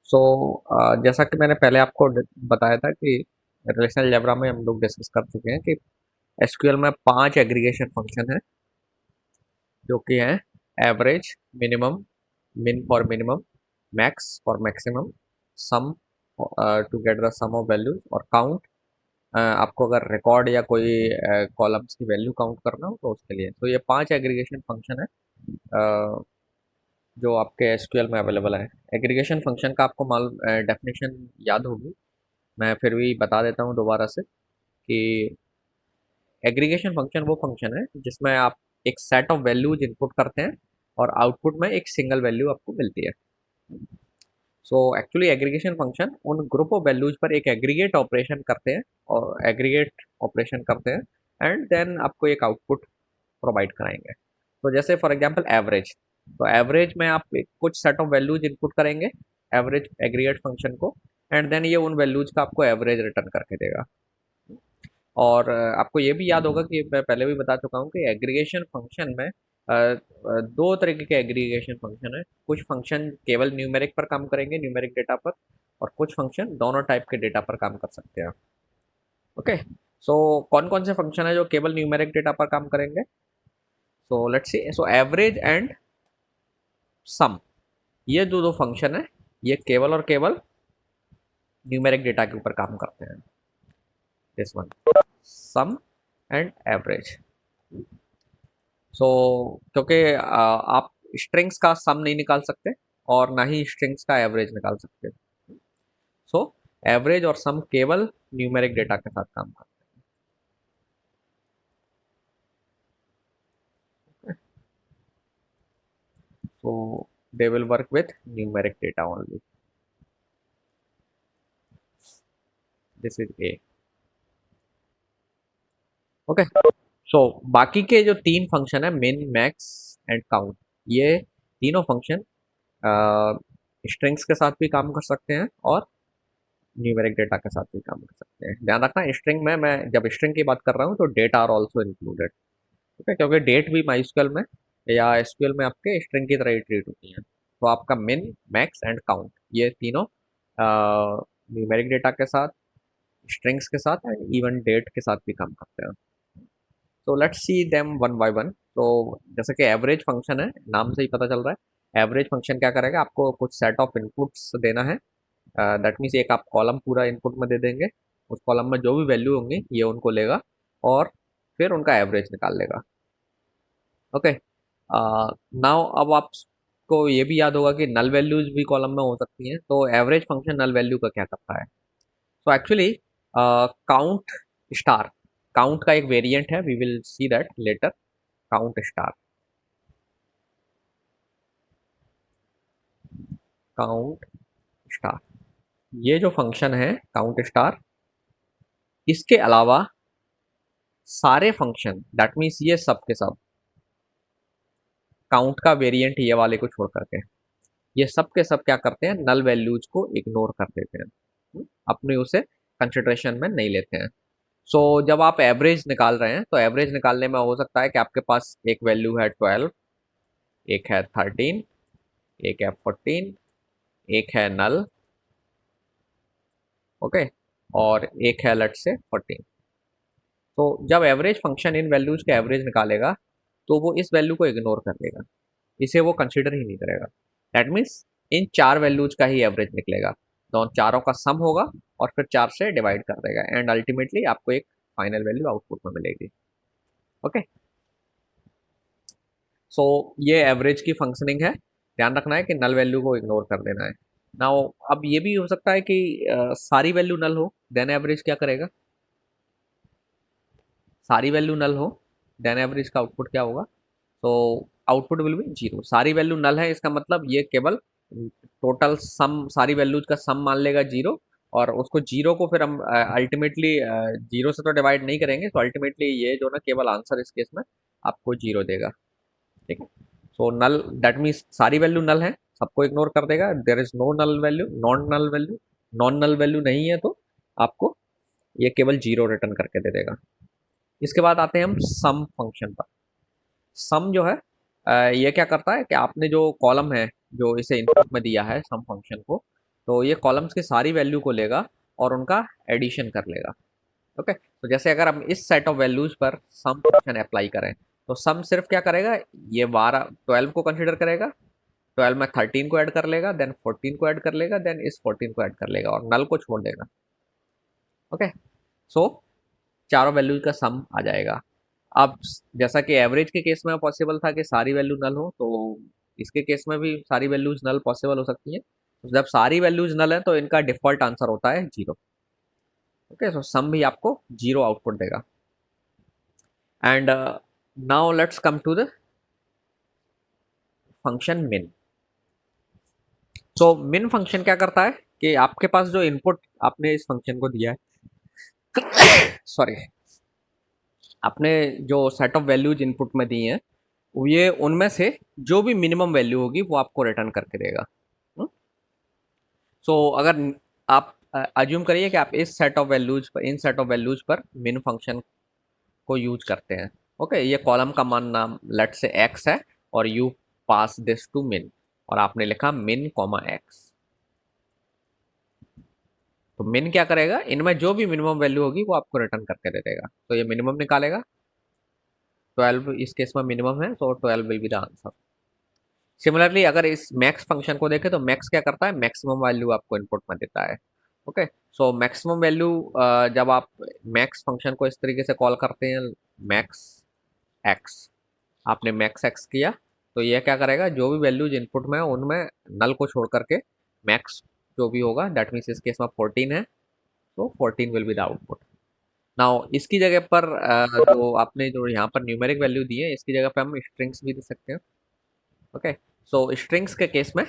सो जैसा कि मैंने पहले आपको बताया था कि रिलेशनल अलजेब्रा में हम लोग डिस्कस कर चुके हैं कि एसक्यूएल में 5 एग्रीगेशन फंक्शन है जो कि हैं average, minimum, min for minimum, max for maximum, sum to get the sum of values और काउंट। आपको अगर रिकॉर्ड या कोई कॉलम्स की वैल्यू काउंट करना हो तो उसके लिए। तो ये 5 एग्रीगेशन फंक्शन है जो आपके एसक्यूएल में अवेलेबल है। एग्रीगेशन फंक्शन का आपको मालूम डेफिनेशन याद होगी, मैं फिर भी बता देता हूँ दोबारा से कि एग्रीगेशन फंक्शन वो फंक्शन है जिसमें आप एक सेट ऑफ वैल्यूज इनपुट करते हैं और आउटपुट में एक सिंगल वैल्यू आपको मिलती है। सो एक्चुअली एग्रीगेशन फंक्शन उन ग्रुप ऑफ वैल्यूज पर एक एग्रीगेट ऑपरेशन करते हैं और एग्रीगेट ऑपरेशन करते हैं एंड देन आपको एक आउटपुट प्रोवाइड कराएंगे। तो जैसे फॉर एग्जांपल एवरेज, तो एवरेज में आप कुछ सेट ऑफ वैल्यूज इनपुट करेंगे एवरेज एग्रीगेट फंक्शन को एंड देन ये उन वैल्यूज का आपको एवरेज रिटर्न करके देगा। और आपको ये भी याद होगा कि मैं पहले भी बता चुका हूँ कि एग्रीगेशन फंक्शन में दो तरीके के एग्रीगेशन फंक्शन है। कुछ फंक्शन केवल न्यूमेरिक पर काम करेंगे, न्यूमेरिक डेटा पर, और कुछ फंक्शन दोनों टाइप के डेटा पर काम कर सकते हैं। ओके, सो कौन कौन से फंक्शन है जो केवल न्यूमेरिक डेटा पर काम करेंगे? So let's see, so average and sum, ये जो दो फंक्शन है ये केवल और केवल न्यूमेरिक डेटा के ऊपर काम करते हैं। This one, sum and average. So क्योंकि आप स्ट्रिंग्स का सम नहीं निकाल सकते और ना ही स्ट्रिंग्स का एवरेज निकाल सकते। सो एवरेज और सम केवल न्यूमेरिक डेटा के साथ काम करते हैं। So they will work with numeric data only. This is a. Okay, so बाकी के जो तीन फंक्शन है मिन, मैक्स एंड काउंट, ये तीनों फंक्शन स्ट्रिंग्स के साथ भी काम कर सकते हैं और न्यूमेरिक डेटा के साथ भी काम कर सकते हैं। ध्यान रखना, स्ट्रिंग में मैं जब स्ट्रिंग की बात कर रहा हूँ तो डेट आर ऑल्सो इंक्लूडेड। ठीक है, क्योंकि डेट भी माइस्क्यूएल में या एसक्यूएल में आपके स्ट्रिंग की तरह ही ट्रीट होती है। तो आपका मिन, मैक्स एंड काउंट, ये तीनों न्यूमेरिक डेटा के साथ, स्ट्रिंग्स के साथ एंड इवन डेट के साथ भी काम करते हैं। तो let's see them one by one. तो जैसे कि एवरेज फंक्शन है, नाम से ही पता चल रहा है एवरेज फंक्शन क्या करेगा, आपको कुछ सेट ऑफ इनपुट्स देना है। दैट मीन्स एक आप कॉलम पूरा इनपुट में दे देंगे, उस कॉलम में जो भी वैल्यू होंगी ये उनको लेगा और फिर उनका एवरेज निकाल लेगा। ओके, नाउ अब आपको ये भी याद होगा कि नल वैल्यूज भी कॉलम में हो सकती हैं। तो एवरेज फंक्शन नल वैल्यू का क्या करता है? तो एक्चुअली काउंट स्टार, काउंट का एक वेरिएंट है, we will see that later. Count star, count star, ये जो फंक्शन है काउंट स्टार, इसके अलावा सारे फंक्शन दैट मीन्स ये सब के सब, काउंट का वेरिएंट ये वाले को छोड़ करके, ये सब के सब क्या करते हैं, नल वैल्यूज को इग्नोर कर देते हैं। अपने उसे कंसिडरेशन में नहीं लेते हैं। सो जब आप एवरेज निकाल रहे हैं तो एवरेज निकालने में हो सकता है कि आपके पास एक वैल्यू है 12, एक है 13, एक है 14, एक है नल, ओके, और एक है लेट्स से 14। तो जब एवरेज फंक्शन इन वैल्यूज के एवरेज निकालेगा तो वो इस वैल्यू को इग्नोर कर देगा, इसे वो कंसिडर ही नहीं करेगा। दैट मीन्स इन चार वैल्यूज का ही एवरेज निकलेगा, तो उन चारों का सम होगा और फिर चार से डिवाइड कर देगा एंड अल्टीमेटली आपको एक फाइनल वैल्यू आउटपुट में मिलेगी। ओके, सो ये एवरेज की फंक्शनिंग है। ध्यान रखना है कि नल वैल्यू को इग्नोर कर देना है। नाउ अब ये भी हो सकता है कि सारी वैल्यू नल हो, देन एवरेज क्या करेगा? सारी वैल्यू नल हो देन एवरेज का आउटपुट क्या होगा? तो आउटपुट विल बी जीरो। सारी वैल्यू नल है इसका मतलब ये केवल टोटल सम, सारी वैल्यूज का सम मान लेगा जीरो, और उसको जीरो को फिर हम अल्टीमेटली जीरो से तो डिवाइड नहीं करेंगे, तो अल्टीमेटली ये जो ना केवल आंसर इस केस में आपको जीरो देगा। ठीक है, सो नल दैट मीन्स सारी वैल्यू नल है, सबको इग्नोर कर देगा। There is no null value, non null value, non null value नहीं है तो आपको ये केवल जीरो रिटर्न करके दे देगा। इसके बाद आते हैं हम सम फंक्शन पर। सम जो है ये क्या करता है कि आपने जो कॉलम है जो इसे इनपुट में दिया है सम फंक्शन को, तो ये कॉलम्स की सारी वैल्यू को लेगा और उनका एडिशन कर लेगा। ओके, तो जैसे अगर हम इस सेट ऑफ वैल्यूज पर सम फंक्शन अप्लाई करें तो सम सिर्फ क्या करेगा, ये 12 को कंसिडर करेगा, 12 में 13 को ऐड कर लेगा, देन 14 को ऐड कर लेगा, देन इस 14 को ऐड कर लेगा और नल को छोड़ देगा। ओके, सो चारों वैल्यूज का सम आ जाएगा। अब जैसा कि एवरेज के केस में पॉसिबल था कि सारी वैल्यू नल हो, तो इसके केस में भी सारी वैल्यूज नल पॉसिबल हो सकती है। तो जब सारी वैल्यूज नल है तो इनका डिफॉल्ट आंसर होता है 0। ओके, सो सम भी आपको 0 आउटपुट देगा। And now let's come to the function min. तो मिन फंक्शन क्या करता है कि आपके पास जो इनपुट आपने इस फंक्शन को दिया है सॉरी, आपने जो सेट ऑफ वैल्यूज इनपुट में दी हैं, ये उनमें से जो भी मिनिमम वैल्यू होगी वो आपको रिटर्न करके देगा। सो अगर आप अज्यूम करिए कि आप इस सेट ऑफ वैल्यूज पर, इन सेट ऑफ वैल्यूज पर मिन फंक्शन को यूज करते हैं। ओके, ये कॉलम का मान नाम लेट से एक्स है और यू पास दिस टू मिन और आपने लिखा मिन कॉमा एक्स। तो मिन क्या करेगा, इनमें जो भी मिनिमम वैल्यू होगी वो आपको रिटर्न करके दे देगा। तो ये मिनिमम निकालेगा, 12 इस केस में मिनिमम है, तो 12 will be the answer. Similarly अगर इस मैक्स फंक्शन को देखें तो मैक्स क्या करता है, मैक्सिमम वैल्यू आपको इनपुट में देता है। ओके, सो मैक्सिमम वैल्यू, जब आप मैक्स फंक्शन को इस तरीके से कॉल करते हैं, मैक्स एक्स, आपने मैक्स एक्स किया तो ये क्या करेगा, जो भी वैल्यूज इनपुट में है उनमें नल को छोड़ करके मैक्स जो भी होगा, दैट मीन्स इस केस में 14 है, तो 14 will be the output. Now इसकी जगह पर जो आपने जो यहाँ पर न्यूमेरिक वैल्यू दी है, इसकी जगह पे हम स्ट्रिंग्स भी दे सकते हैं। ओके, सो स्ट्रिंग्स के केस में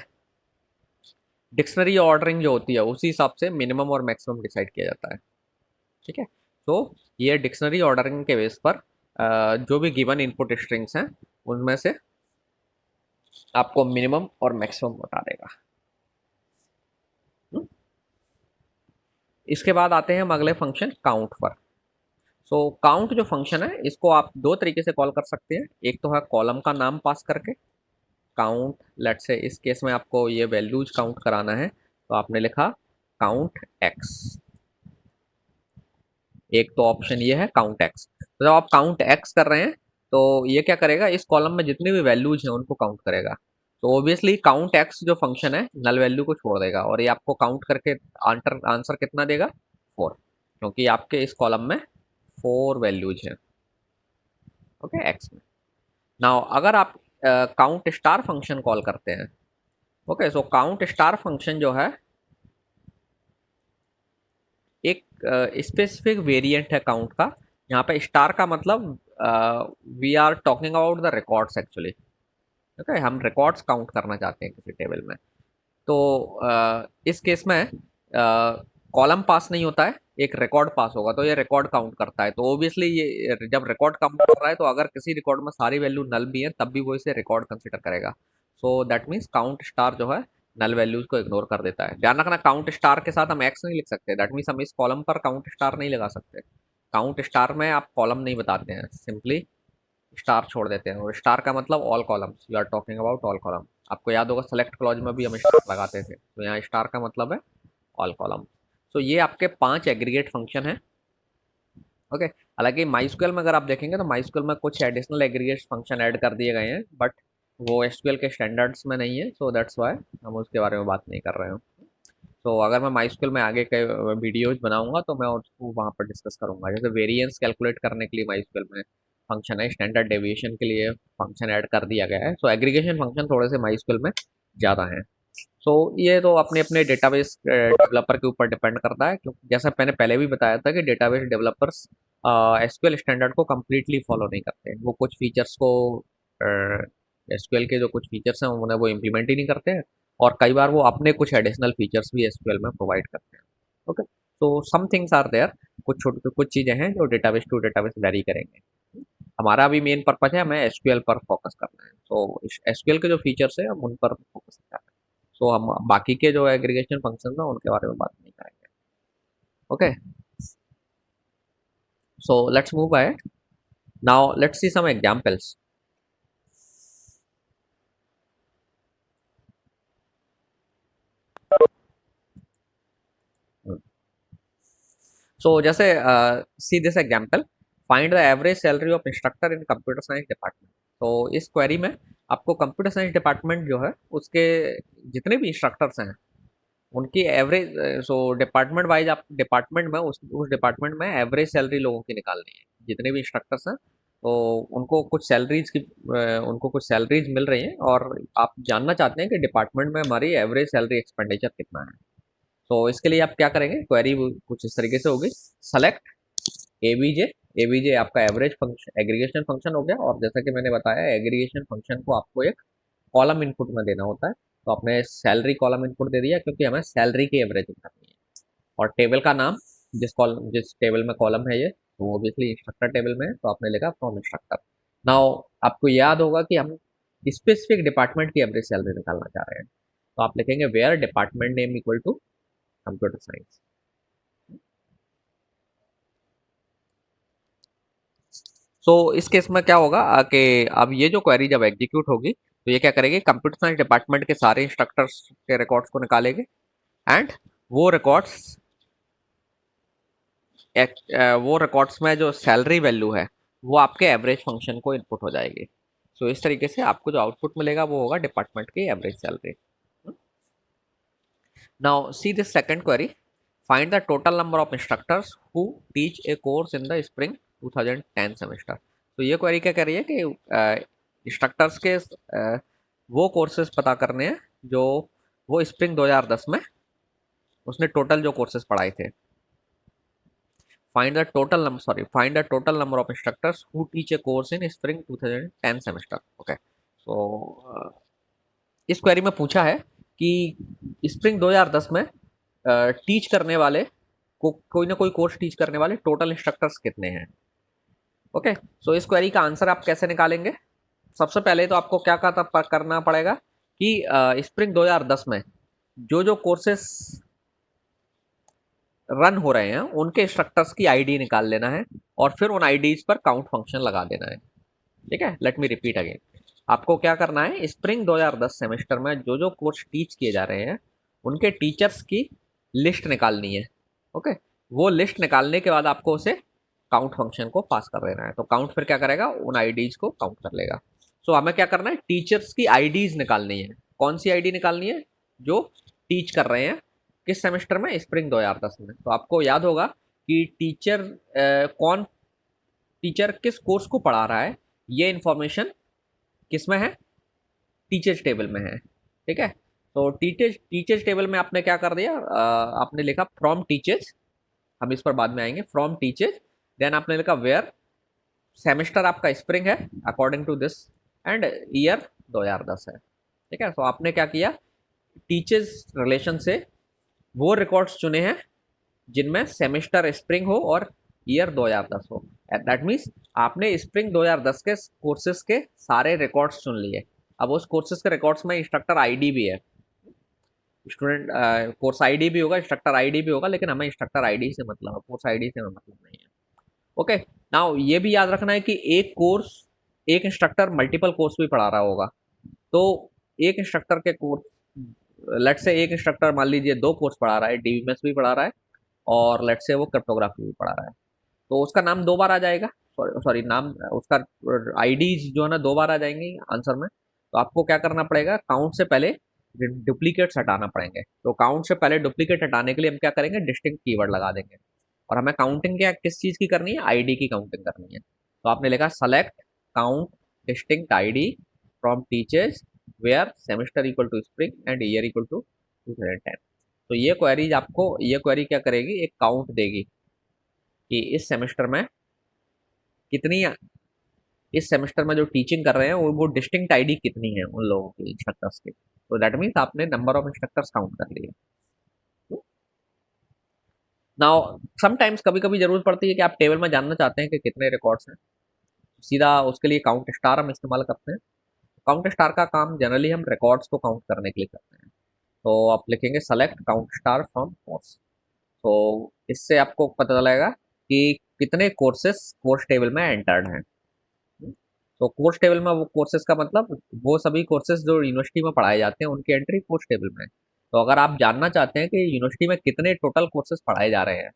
डिक्शनरी ऑर्डरिंग जो होती है उसी हिसाब से मिनिमम और मैक्सिमम डिसाइड किया जाता है। ठीक है, तो ये डिक्शनरी ऑर्डरिंग के बेस पर जो भी गिवन इनपुट स्ट्रिंग्स हैं उनमें से आपको मिनिमम और मैक्सिमम बता देगा। इसके बाद आते हैं हम अगले फंक्शन काउंट पर। सो काउंट जो फंक्शन है इसको आप दो तरीके से कॉल कर सकते हैं। एक तो है कॉलम का नाम पास करके, काउंट लेट से इस केस में आपको ये वैल्यूज काउंट कराना है, तो आपने लिखा काउंट एक्स। एक तो ऑप्शन ये है काउंट एक्स। तो जब आप काउंट एक्स कर रहे हैं तो ये क्या करेगा, इस कॉलम में जितनी भी वैल्यूज हैं उनको काउंट करेगा। तो ऑब्वियसली काउंट एक्स जो फंक्शन है नल वैल्यू को छोड़ देगा और ये आपको काउंट करके आंसर कितना देगा, 4, क्योंकि आपके इस कॉलम में 4 वैल्यूज हैं। ओके, एक्स में। नाउ अगर आप काउंट स्टार फंक्शन कॉल करते हैं, okay, so count star function जो है एक स्पेसिफिक वेरिएंट है काउंट का। यहाँ पे स्टार का मतलब we are talking about the records actually. Okay, हम रिकॉर्ड्स काउंट करना चाहते हैं किसी टेबल में। तो इस केस में कॉलम पास नहीं होता है, एक रिकॉर्ड पास होगा, तो ये रिकॉर्ड काउंट करता है। तो ओबियसली ये जब रिकॉर्ड काउंट कर रहा है तो अगर किसी रिकॉर्ड में सारी वैल्यू नल भी है तब भी वो इसे रिकॉर्ड कंसिडर करेगा। So that means count star जो है नल वैल्यूज को इग्नोर कर देता है। ध्यान रखना, काउंट स्टार के साथ हम एक्स नहीं लिख सकते, दैट मीन्स हम इस कॉलम पर काउंट स्टार नहीं लगा सकते। काउंट स्टार में आप कॉलम नहीं बताते हैं, सिंपली स्टार छोड़ देते हैं, और स्टार का मतलब all columns, you are talking about all column. आपको याद होगा सेलेक्ट क्लॉज में भी हम स्टार लगाते थे, तो यहाँ स्टार का मतलब है ऑल कॉलम। सो ये आपके 5 एग्रीगेट फंक्शन है। ओके, हालांकि माइस्क्यूएल में अगर आप देखेंगे तो माइस्क्यूएल में कुछ एडिशनल एग्रीगेट फंक्शन ऐड कर दिए गए हैं, बट वो एसक्यूएल के स्टैंडर्ड्स में नहीं है, सो दैट्स वाई हम उसके बारे में बात नहीं कर रहे हैं। तो अगर मैं माइस्क्यूएल में आगे के वीडियोज बनाऊंगा तो मैं उसको वहाँ पर डिस्कस करूंगा। जैसे वेरिएंस कैलकुलेट करने के लिए माइस्क्यूएल में फंक्शन है, स्टैंडर्ड डेविएशन के लिए फंक्शन ऐड कर दिया गया है। सो एग्रीगेशन फंक्शन थोड़े से माइस्क्यूएल में ज़्यादा हैं। सो ये तो अपने अपने डेटाबेस डेवलपर के ऊपर डिपेंड करता है, क्योंकि जैसा मैंने पहले भी बताया था कि डेटाबेस डेवलपर्स एसक्यूएल स्टैंडर्ड को कम्प्लीटली फॉलो नहीं करते। वो कुछ फीचर्स को, एसक्यूएल के जो कुछ फीचर्स हैं उन्हें वो इम्प्लीमेंट ही नहीं करते हैं, और कई बार वो अपने कुछ एडिशनल फीचर्स भी एसक्यूएल में प्रोवाइड करते हैं। ओके, तो सम थिंग्स आर देयर, कुछ चीज़ें हैं जो डेटाबेस टू डेटाबेस वेरी करेंगे। हमारा अभी मेन पर्पज है, हमें एसक्यूएल पर फोकस करना है। तो एसक्यूएल के जो फीचर्स है हम उन पर फोकस करना है। सो हम बाकी के जो एग्रीगेशन फंक्शन है उनके बारे में बात नहीं करेंगे। Okay, so let's move ahead. Now let's see some examples. So जैसे see this example, find the average salary of instructor in computer science department. तो इस क्वेरी में आपको कंप्यूटर साइंस डिपार्टमेंट जो है उसके जितने भी इंस्ट्रक्टर्स हैं उनकी एवरेज, सो डिपार्टमेंट वाइज आप डिपार्टमेंट में उस डिपार्टमेंट में एवरेज सैलरी लोगों की निकालनी है, जितने भी इंस्ट्रक्टर्स हैं। तो उनको कुछ सैलरीज की उनको कुछ सैलरीज मिल रही हैं और आप जानना चाहते हैं कि डिपार्टमेंट में हमारी एवरेज सैलरी एक्सपेंडिचर कितना है। तो इसके लिए आप क्या करेंगे, क्वेरी कुछ इस तरीके से होगी, सेलेक्ट एबीजे। एबीजे आपका एवरेज फंक्शन एग्रीगेशन फंक्शन हो गया, और जैसा कि मैंने बताया एग्रीगेशन फंक्शन को आपको एक कॉलम इनपुट में देना होता है। तो आपने सैलरी कॉलम इनपुट दे दिया क्योंकि हमें सैलरी की एवरेज करनी है, और टेबल का नाम जिस टेबल में कॉलम है ये, तो वो ऑब्वियसली इंस्ट्रक्टर टेबल में है, तो आपने लिखा फ्रॉम इंस्ट्रक्टर। नाउ आपको याद होगा कि हम स्पेसिफिक डिपार्टमेंट की एवरेज सैलरी निकालना चाह रहे हैं, तो आप लिखेंगे where department name equal to computer science. So इस केस में क्या होगा कि अब ये जो क्वेरी जब एग्जीक्यूट होगी तो ये क्या करेगी, कंप्यूटर साइंस डिपार्टमेंट के सारे इंस्ट्रक्टर्स के रिकॉर्ड्स को निकालेगी, एंड वो रिकॉर्ड्स वो रिकॉर्ड्स में जो सैलरी वैल्यू है वो आपके एवरेज फंक्शन को इनपुट हो जाएगी। सो इस तरीके से आपको जो आउटपुट मिलेगा वो होगा डिपार्टमेंट की average salary. Now see this second query, find the total number of instructors who teach A course in the spring 2010 semester. तो ये क्वेरी क्या कर रही है कि इंस्ट्रक्टर्स के वो कोर्सेज पता करने हैं जो वो स्प्रिंग 2010 में उसने टोटल जो कोर्सेज पढ़ाए थे। find the total number of instructors who teach a course in spring 2010 semester. Okay, so इस क्वेरी में पूछा है कि स्प्रिंग 2010 में टीच करने वाले कोई ना कोई कोर्स टीच करने वाले टोटल इंस्ट्रक्टर्स कितने हैं। ओके, सो इस क्वेरी का आंसर आप कैसे निकालेंगे, सबसे पहले तो आपको क्या करना पड़ेगा कि स्प्रिंग 2010 में जो जो कोर्सेस रन हो रहे हैं उनके इंस्ट्रक्टर्स की आईडी निकाल लेना है और फिर उन आईडीज पर काउंट फंक्शन लगा देना है। ठीक है, लेट मी रिपीट अगेन, आपको क्या करना है, स्प्रिंग 2010 सेमेस्टर में जो जो कोर्स टीच किए जा रहे हैं उनके टीचर्स की लिस्ट निकालनी है। ओके, वो लिस्ट निकालने के बाद आपको उसे काउंट फंक्शन को पास कर देना है, तो काउंट फिर क्या करेगा, उन आईडीज को काउंट कर लेगा। सो हमें क्या करना है, टीचर्स की आईडीज निकालनी है। कौन सी आईडी निकालनी है, जो टीच कर रहे हैं किस सेमेस्टर में, स्प्रिंग 2010 में। तो आपको याद होगा कि टीचर किस कोर्स को पढ़ा रहा है, ये इंफॉर्मेशन किस में है, टीचर्स टेबल में है। ठीक है, तो टीचर्स टेबल में आपने क्या कर दिया, आपने लिखा फ्रॉम टीचर्स, हम इस पर बाद में आएंगे, फ्रॉम टीचर्स, देन आपने लिखा वेयर, सेमेस्टर आपका स्प्रिंग है according to this, and year 2010 है। ठीक है, तो आपने क्या किया, टीचर्स रिलेशन से वो रिकॉर्ड्स चुने हैं जिनमें सेमेस्टर स्प्रिंग हो और ईयर 2010 हो। दैट मीन्स आपने स्प्रिंग 2010 के कोर्सेज के सारे रिकॉर्ड्स चुन लिए। अब उस कोर्सेज के रिकॉर्ड्स में इंस्ट्रक्टर आईडी भी है, स्टूडेंट कोर्स आईडी भी होगा, इंस्ट्रक्टर आईडी भी होगा, लेकिन हमें इंस्ट्रक्टर आईडी से मतलब है, कोर्स आईडी से मतलब नहीं है। ओके, नाउ ये भी याद रखना है कि एक इंस्ट्रक्टर मल्टीपल कोर्स भी पढ़ा रहा होगा। तो एक इंस्ट्रक्टर के कोर्स, लेट से एक इंस्ट्रक्टर मान लीजिए दो कोर्स पढ़ा रहा है, डीबीएमएस भी पढ़ा रहा है और लेट से वो क्रिप्टोग्राफी भी पढ़ा रहा है, तो उसका नाम दो बार आ जाएगा, सॉरी नाम उसका आईडीज जो है ना दो बार आ जाएंगी आंसर में। तो आपको क्या करना पड़ेगा, काउंट से पहले डुप्लीकेट्स हटाना पड़ेंगे। तो काउंट से पहले डुप्लीकेट हटाने के लिए हम क्या करेंगे, डिस्टिंक्ट कीवर्ड लगा देंगे, और हमें काउंटिंग क्या किस चीज़ की करनी है, आईडी की काउंटिंग करनी है। तो आपने लिखा select count distinct ID from teachers where semester equal to spring and year equal to 2010। तो ये क्वेरी क्या करेगी, एक काउंट देगी कि कितनी इस सेमेस्टर में जो टीचिंग कर रहे हैं वो डिस्टिंक्ट आईडी कितनी है उन लोगों की, इंस्ट्रक्टर्स की। तो दैट मीन्स आपने नंबर ऑफ इंस्ट्रक्टर्स काउंट कर लिए। नाउ समटाइम्स कभी कभी जरूरत पड़ती है कि आप टेबल में जानना चाहते हैं कि कितने रिकॉर्ड्स हैं, सीधा उसके लिए काउंट स्टार हम इस्तेमाल करते हैं। काउंट स्टार का काम जनरली हम रिकॉर्ड्स को काउंट करने के लिए करते हैं। तो आप लिखेंगे select count star from course. तो इससे आपको पता चलेगा कि कितने कोर्सेस कोर्स टेबल में एंटर्ड हैं। तो कोर्स टेबल में वो कोर्सेज का मतलब वो सभी कोर्सेज जो यूनिवर्सिटी में पढ़ाए जाते हैं उनकी एंट्री कोर्स टेबल में है। तो अगर आप जानना चाहते हैं कि यूनिवर्सिटी में कितने टोटल कोर्सेज पढ़ाए जा रहे हैं,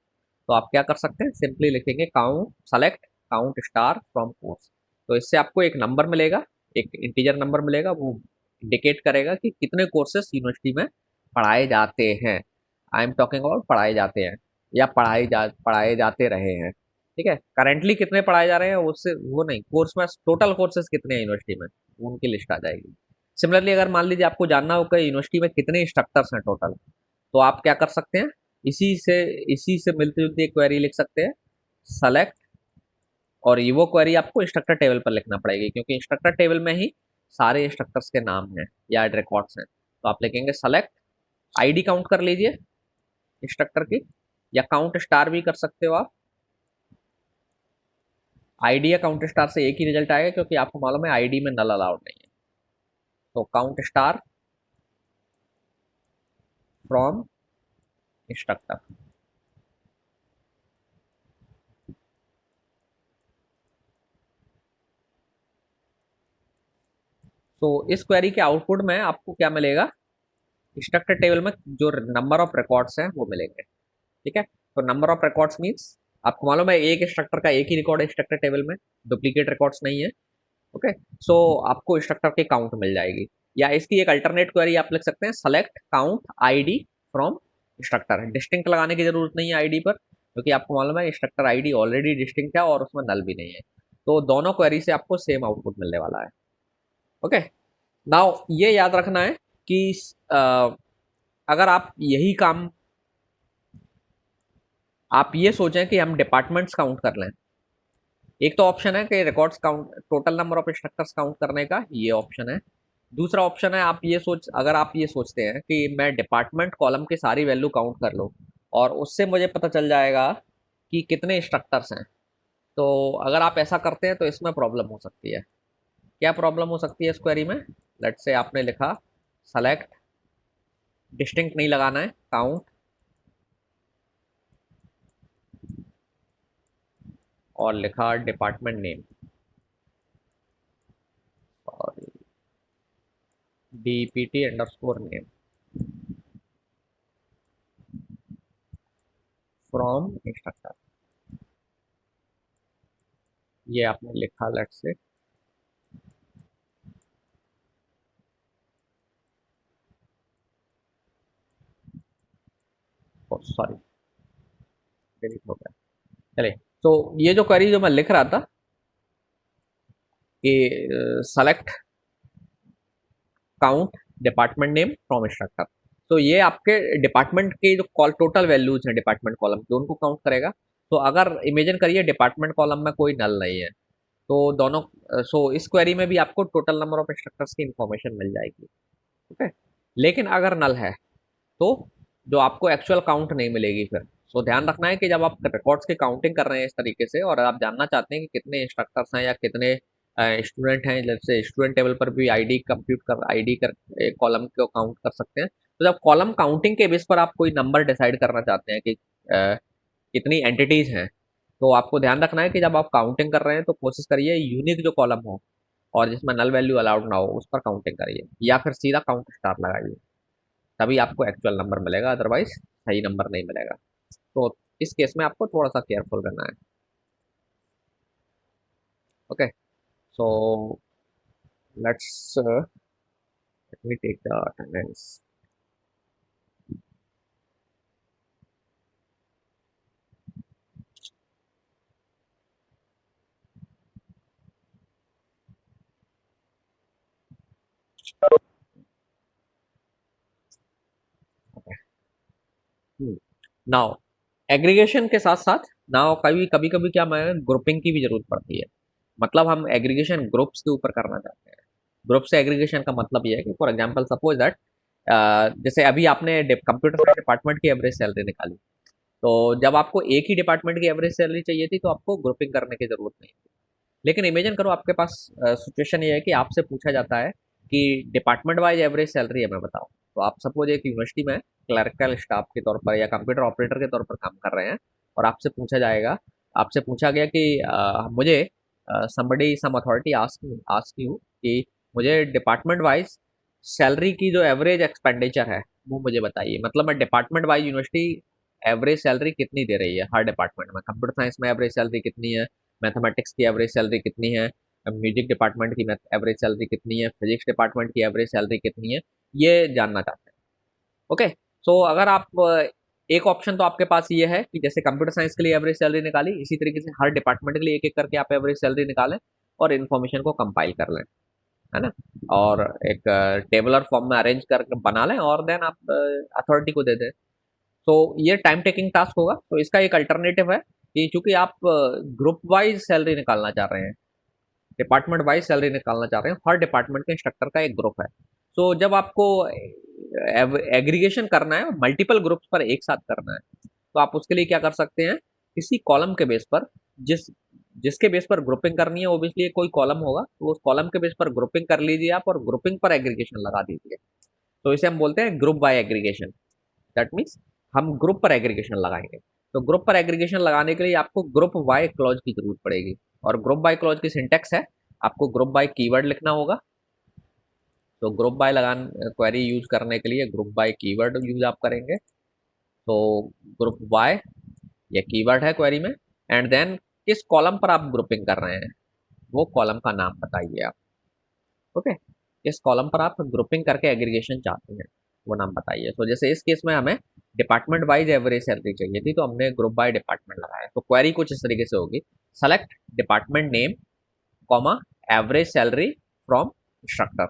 तो आप क्या कर सकते हैं, सिंपली लिखेंगे count select count star from course. तो इससे आपको एक नंबर मिलेगा, एक इंटीजर नंबर मिलेगा, वो इंडिकेट करेगा कि कितने कोर्सेस यूनिवर्सिटी में पढ़ाए जाते हैं। आई एम टॉकिंग अबाउट पढ़ाए जाते हैं या पढ़ाए जाते रहे हैं। ठीक है, करेंटली कितने पढ़ाए जा रहे हैं उससे वो नहीं, कोर्स में टोटल कोर्सेज कितने हैं यूनिवर्सिटी में, उनकी लिस्ट आ जाएगी। सिमिलरली अगर मान लीजिए आपको जानना हो कि यूनिवर्सिटी में कितने इंस्ट्रक्टर्स हैं टोटल, तो आप क्या कर सकते हैं, इसी से इसी से मिलती जुलती एक क्वेरी लिख सकते हैं, सेलेक्ट, और ये वो क्वेरी आपको इंस्ट्रक्टर टेबल पर लिखना पड़ेगी क्योंकि इंस्ट्रक्टर टेबल में ही सारे इंस्ट्रक्टर्स के नाम हैं या रिकॉर्ड्स हैं। तो आप लिखेंगे सेलेक्ट, आईडी काउंट कर लीजिए इंस्ट्रक्टर की, या काउंट स्टार भी कर सकते हो आप। आईडी या काउंट स्टार से एक ही रिजल्ट आएगा क्योंकि आपको मालूम है आईडी में नल अलाउड नहीं है। तो काउंट स्टार फ्रॉम इंस्ट्रक्टर। तो इस क्वेरी के आउटपुट में आपको क्या मिलेगा, इंस्ट्रक्टर टेबल में जो नंबर ऑफ रिकॉर्ड्स हैं वो मिलेंगे। ठीक है, तो नंबर ऑफ रिकॉर्ड्स मीन्स आपको मालूम है एक इंस्ट्रक्टर का एक ही रिकॉर्ड है इंस्ट्रक्टर टेबल में, डुप्लीकेट रिकॉर्ड्स नहीं है। ओके, सो आपको इंस्ट्रक्टर की काउंट मिल जाएगी, या इसकी एक अल्टरनेट क्वेरी आप लिख सकते हैं, select count ID from instructor. Distinct लगाने की जरूरत नहीं है आईडी पर क्योंकि आपको मालूम है इंस्ट्रक्टर आईडी ऑलरेडी डिस्टिंक्ट है और उसमें नल भी नहीं है। तो दोनों क्वेरी से आपको सेम आउटपुट मिलने वाला है। ओके, नाउ ये याद रखना है कि अगर आप यही काम आप ये सोचें कि हम डिपार्टमेंट्स काउंट कर लें, एक तो ऑप्शन है कि records count total number of instructors count करने का, ये ऑप्शन है। दूसरा ऑप्शन है अगर आप ये सोचते हैं कि मैं डिपार्टमेंट कॉलम की सारी वैल्यू काउंट कर लूँ और उससे मुझे पता चल जाएगा कि कितने इंस्ट्रक्टर्स हैं, तो अगर आप ऐसा करते हैं तो इसमें प्रॉब्लम हो सकती है। क्या प्रॉब्लम हो सकती है इस क्वेरी में, लेट से आपने लिखा सेलेक्ट, डिस्टिंक्ट नहीं लगाना है, काउंट, और लिखा department name, sorry DPT underscore name from instructor, ये आपने लिखा लेट से, सॉरी डिलीट हो गया। चलिए, तो ये जो क्वेरी जो मैं लिख रहा था कि select count department name from instructor, तो ये आपके डिपार्टमेंट के जो कॉल टोटल वैल्यूज हैं डिपार्टमेंट कॉलम के उनको काउंट करेगा। तो अगर इमेजिन करिए डिपार्टमेंट कॉलम में कोई नल नहीं है, तो दोनों इस क्वेरी में भी आपको टोटल नंबर ऑफ इंस्ट्रक्टर्स की इंफॉर्मेशन मिल जाएगी। ठीक है, लेकिन अगर नल है तो जो आपको एक्चुअल काउंट नहीं मिलेगी फिर। ध्यान रखना है कि जब आप रिकॉर्ड्स की काउंटिंग कर रहे हैं इस तरीके से और आप जानना चाहते हैं कि कितने इंस्ट्रक्टर्स हैं या कितने स्टूडेंट हैं, जैसे स्टूडेंट टेबल पर भी आईडी कर कॉलम को काउंट कर सकते हैं। तो जब कॉलम काउंटिंग के बेस पर आप कोई नंबर डिसाइड करना चाहते हैं कि कितनी एंटिटीज हैं, तो आपको ध्यान रखना है कि जब आप काउंटिंग कर रहे हैं तो कोशिश करिए यूनिक जो कॉलम हो और जिसमें नल वैल्यू अलाउड ना हो उस पर काउंटिंग करिए, या फिर सीधा काउंट स्टार लगाइए, तभी आपको एक्चुअल नंबर मिलेगा, अदरवाइज सही नंबर नहीं मिलेगा। तो इस केस में आपको थोड़ा सा केयरफुल रहना है। Okay, so let's let me take the attendance. Now aggregation के साथ साथ नाउ कभी कभी क्या मैं ग्रुपिंग की भी जरूरत पड़ती है, मतलब हम एग्रीगेशन ग्रुप्स के ऊपर करना चाहते हैं। ग्रुप से एग्रीगेशन का मतलब ये है कि फॉर एग्जांपल सपोज दैट जैसे अभी आपने कंप्यूटर डिपार्टमेंट की एवरेज सैलरी निकाली, तो जब आपको एक ही डिपार्टमेंट की एवरेज सैलरी चाहिए थी तो आपको ग्रुपिंग करने की जरूरत नहीं थी। लेकिन इमेजिन करो आपके पास सिचुएशन ये है कि आपसे पूछा जाता है कि डिपार्टमेंट वाइज एवरेज सैलरी हमें बताओ। तो आप सपोज एक यूनिवर्सिटी में क्लर्कल स्टाफ के तौर पर या कंप्यूटर ऑपरेटर के तौर पर काम कर रहे हैं और आपसे पूछा गया कि मुझे somebody some authority ask you कि मुझे डिपार्टमेंट वाइज सैलरी की जो एवरेज एक्सपेंडिचर है वो मुझे बताइए। मतलब मैं department wise university average salary कितनी दे रही है हर डिपार्टमेंट में। कंप्यूटर साइंस में एवरेज सैलरी कितनी है, मैथमेटिक्स की एवरेज सैलरी कितनी है, म्यूजिक डिपार्टमेंट की एवरेज सैलरी कितनी है, फिजिक्स डिपार्टमेंट की एवरेज सैलरी कितनी है, ये जानना चाहते हैं। ओके, सो अगर आप एक ऑप्शन तो आपके पास ये है कि जैसे कंप्यूटर साइंस के लिए एवरेज सैलरी निकाली, इसी तरीके से हर डिपार्टमेंट के लिए एक एक करके आप एवरेज सैलरी निकालें और इन्फॉर्मेशन को कंपाइल कर लें, है ना, और एक टेबलर फॉर्म में अरेंज कर बना लें और देन आप अथॉरिटी को दे दें। तो ये टाइम टेकिंग टास्क होगा। तो इसका एक अल्टरनेटिव है कि चूंकि आप ग्रुप वाइज सैलरी निकालना चाह रहे हैं, डिपार्टमेंट वाइज सैलरी निकालना चाह रहे हैं, हर डिपार्टमेंट के इंस्ट्रक्टर का एक ग्रुप है। तो जब आपको एग्रीगेशन करना है, मल्टीपल ग्रुप्स पर एक साथ करना है, तो आप उसके लिए क्या कर सकते हैं, किसी कॉलम के बेस पर जिसके बेस पर ग्रुपिंग करनी है, ओब्वियसली कोई कॉलम होगा, तो उस कॉलम के बेस पर ग्रुपिंग कर लीजिए आप और ग्रुपिंग पर एग्रीगेशन लगा दीजिए। तो इसे हम बोलते हैं group by aggregation. That means हम ग्रुप पर एग्रीगेशन लगाएंगे। तो ग्रुप पर एग्रीगेशन लगाने के लिए आपको ग्रुप बाय क्लॉज की जरूरत पड़ेगी। और ग्रुप बाय क्लॉज की सिंटेक्स है, आपको ग्रुप बाय कीवर्ड लिखना होगा। तो ग्रुप बाय क्वेरी यूज करने के लिए ग्रुप बाय कीवर्ड यूज आप करेंगे। तो ग्रुप बाय ये कीवर्ड है क्वेरी में, एंड देन किस कॉलम पर आप ग्रुपिंग कर रहे हैं वो कॉलम का नाम बताइए आप। ओके, किस कॉलम पर आप ग्रुपिंग करके एग्रीगेशन चाहते हैं वो नाम बताइए। तो जैसे इस केस में हमें डिपार्टमेंट वाइज एवरेज सैलरी चाहिए थी, तो हमने ग्रुप बाय डिपार्टमेंट लगाया। तो क्वेरी कुछ इस तरीके से होगी, select department name comma average salary from instructor,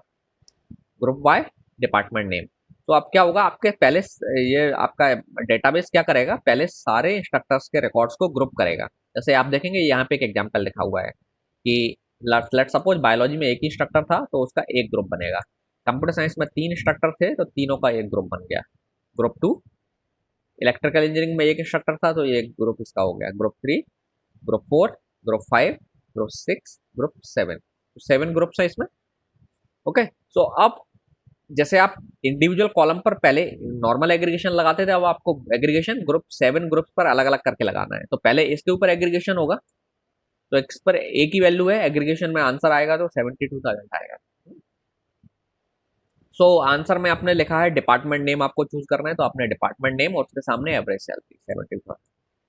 group by department name. तो अब क्या होगा, आपके पहले ये आपका डेटाबेस क्या करेगा, पहले सारे इंस्ट्रक्टर्स के रिकॉर्ड्स को ग्रुप करेगा। जैसे आप देखेंगे यहाँ पे एक एग्जांपल लिखा हुआ है कि लेट सपोज बायोलॉजी में एक ही इंस्ट्रक्टर था, तो उसका एक ग्रुप बनेगा। कंप्यूटर साइंस में 3 इंस्ट्रक्टर थे, तो तीनों का एक ग्रुप बन गया, ग्रुप 2। इलेक्ट्रिकल इंजीनियरिंग में एक इंस्ट्रक्टर था, तो ये ग्रुप इसका हो गया group 3, group 4, group 5, group 6, group 7। 7 groups है इसमें। ओके, सो अब जैसे आप इंडिविजुअल कॉलम पर पहले नॉर्मल एग्रीगेशन लगाते थे, अब आपको एग्रीगेशन ग्रुप 7 ग्रुप्स पर अलग अलग करके लगाना है। तो पहले इसके ऊपर एग्रीगेशन होगा, तो इस पर एक ही वैल्यू है, एग्रीगेशन में आंसर आएगा तो 72,000 आएगा। सो आंसर में आपने लिखा है डिपार्टमेंट नेम आपको चूज करना है, तो आपने डिपार्टमेंट नेम और उसके सामने एवरेज सैलरी 72,000,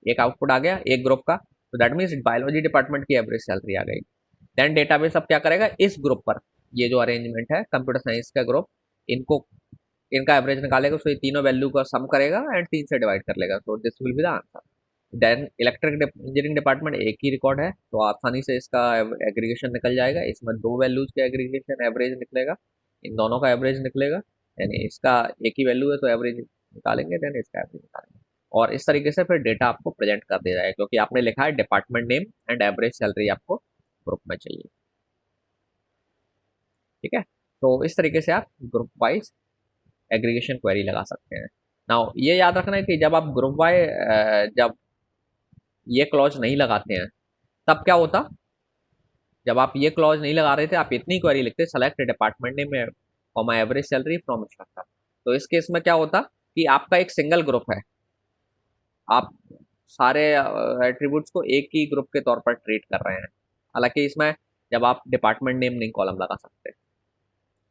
एक आउटपुट आ गया एक ग्रुप का। तो दैट मीन्स बायोलॉजी डिपार्टमेंट की एवरेज सैलरी आ गई। देन डेटाबेस अब क्या करेगा, इस ग्रुप पर ये जो अरेंजमेंट है कंप्यूटर साइंस का ग्रुप, इनको इनका एवरेज निकालेगा, तो ये तीनों वैल्यू का सम करेगा एंड 3 से डिवाइड कर लेगा। तो this will be the answer. Then electric engineering department एक ही रिकॉर्ड है, तो आसानी से इसका एग्रीगेशन निकल जाएगा। इसमें 2 वैल्यूज के एग्रीगेशन एवरेज निकलेगा, इन दोनों का एवरेज निकलेगा, यानी इसका एक ही वैल्यू है तो एवरेज निकालेंगे, देन इसका एवरेज निकालेंगे। और इस तरीके से फिर डेटा आपको प्रेजेंट कर दिया जाएगा, क्योंकि आपने लिखा है department name and average salary आपको ग्रुप में चाहिए। ठीक है, तो इस तरीके से आप ग्रुप वाइज एग्रीगेशन क्वेरी लगा सकते हैं। नाउ ये याद रखना है कि जब आप ग्रुप वाइज जब ये क्लॉज नहीं लगाते हैं तब क्या होता, जब आप ये क्लॉज नहीं लगा रहे थे, आप इतनी क्वेरी लिखते select department name comma average salary from instructor. तो इस केस में क्या होता कि आपका एक सिंगल ग्रुप है, आप सारे एट्रीब्यूट्स को एक ही ग्रुप के तौर पर ट्रीट कर रहे हैं। हालांकि इसमें जब आप डिपार्टमेंट नेम नहीं कॉलम लगा सकते।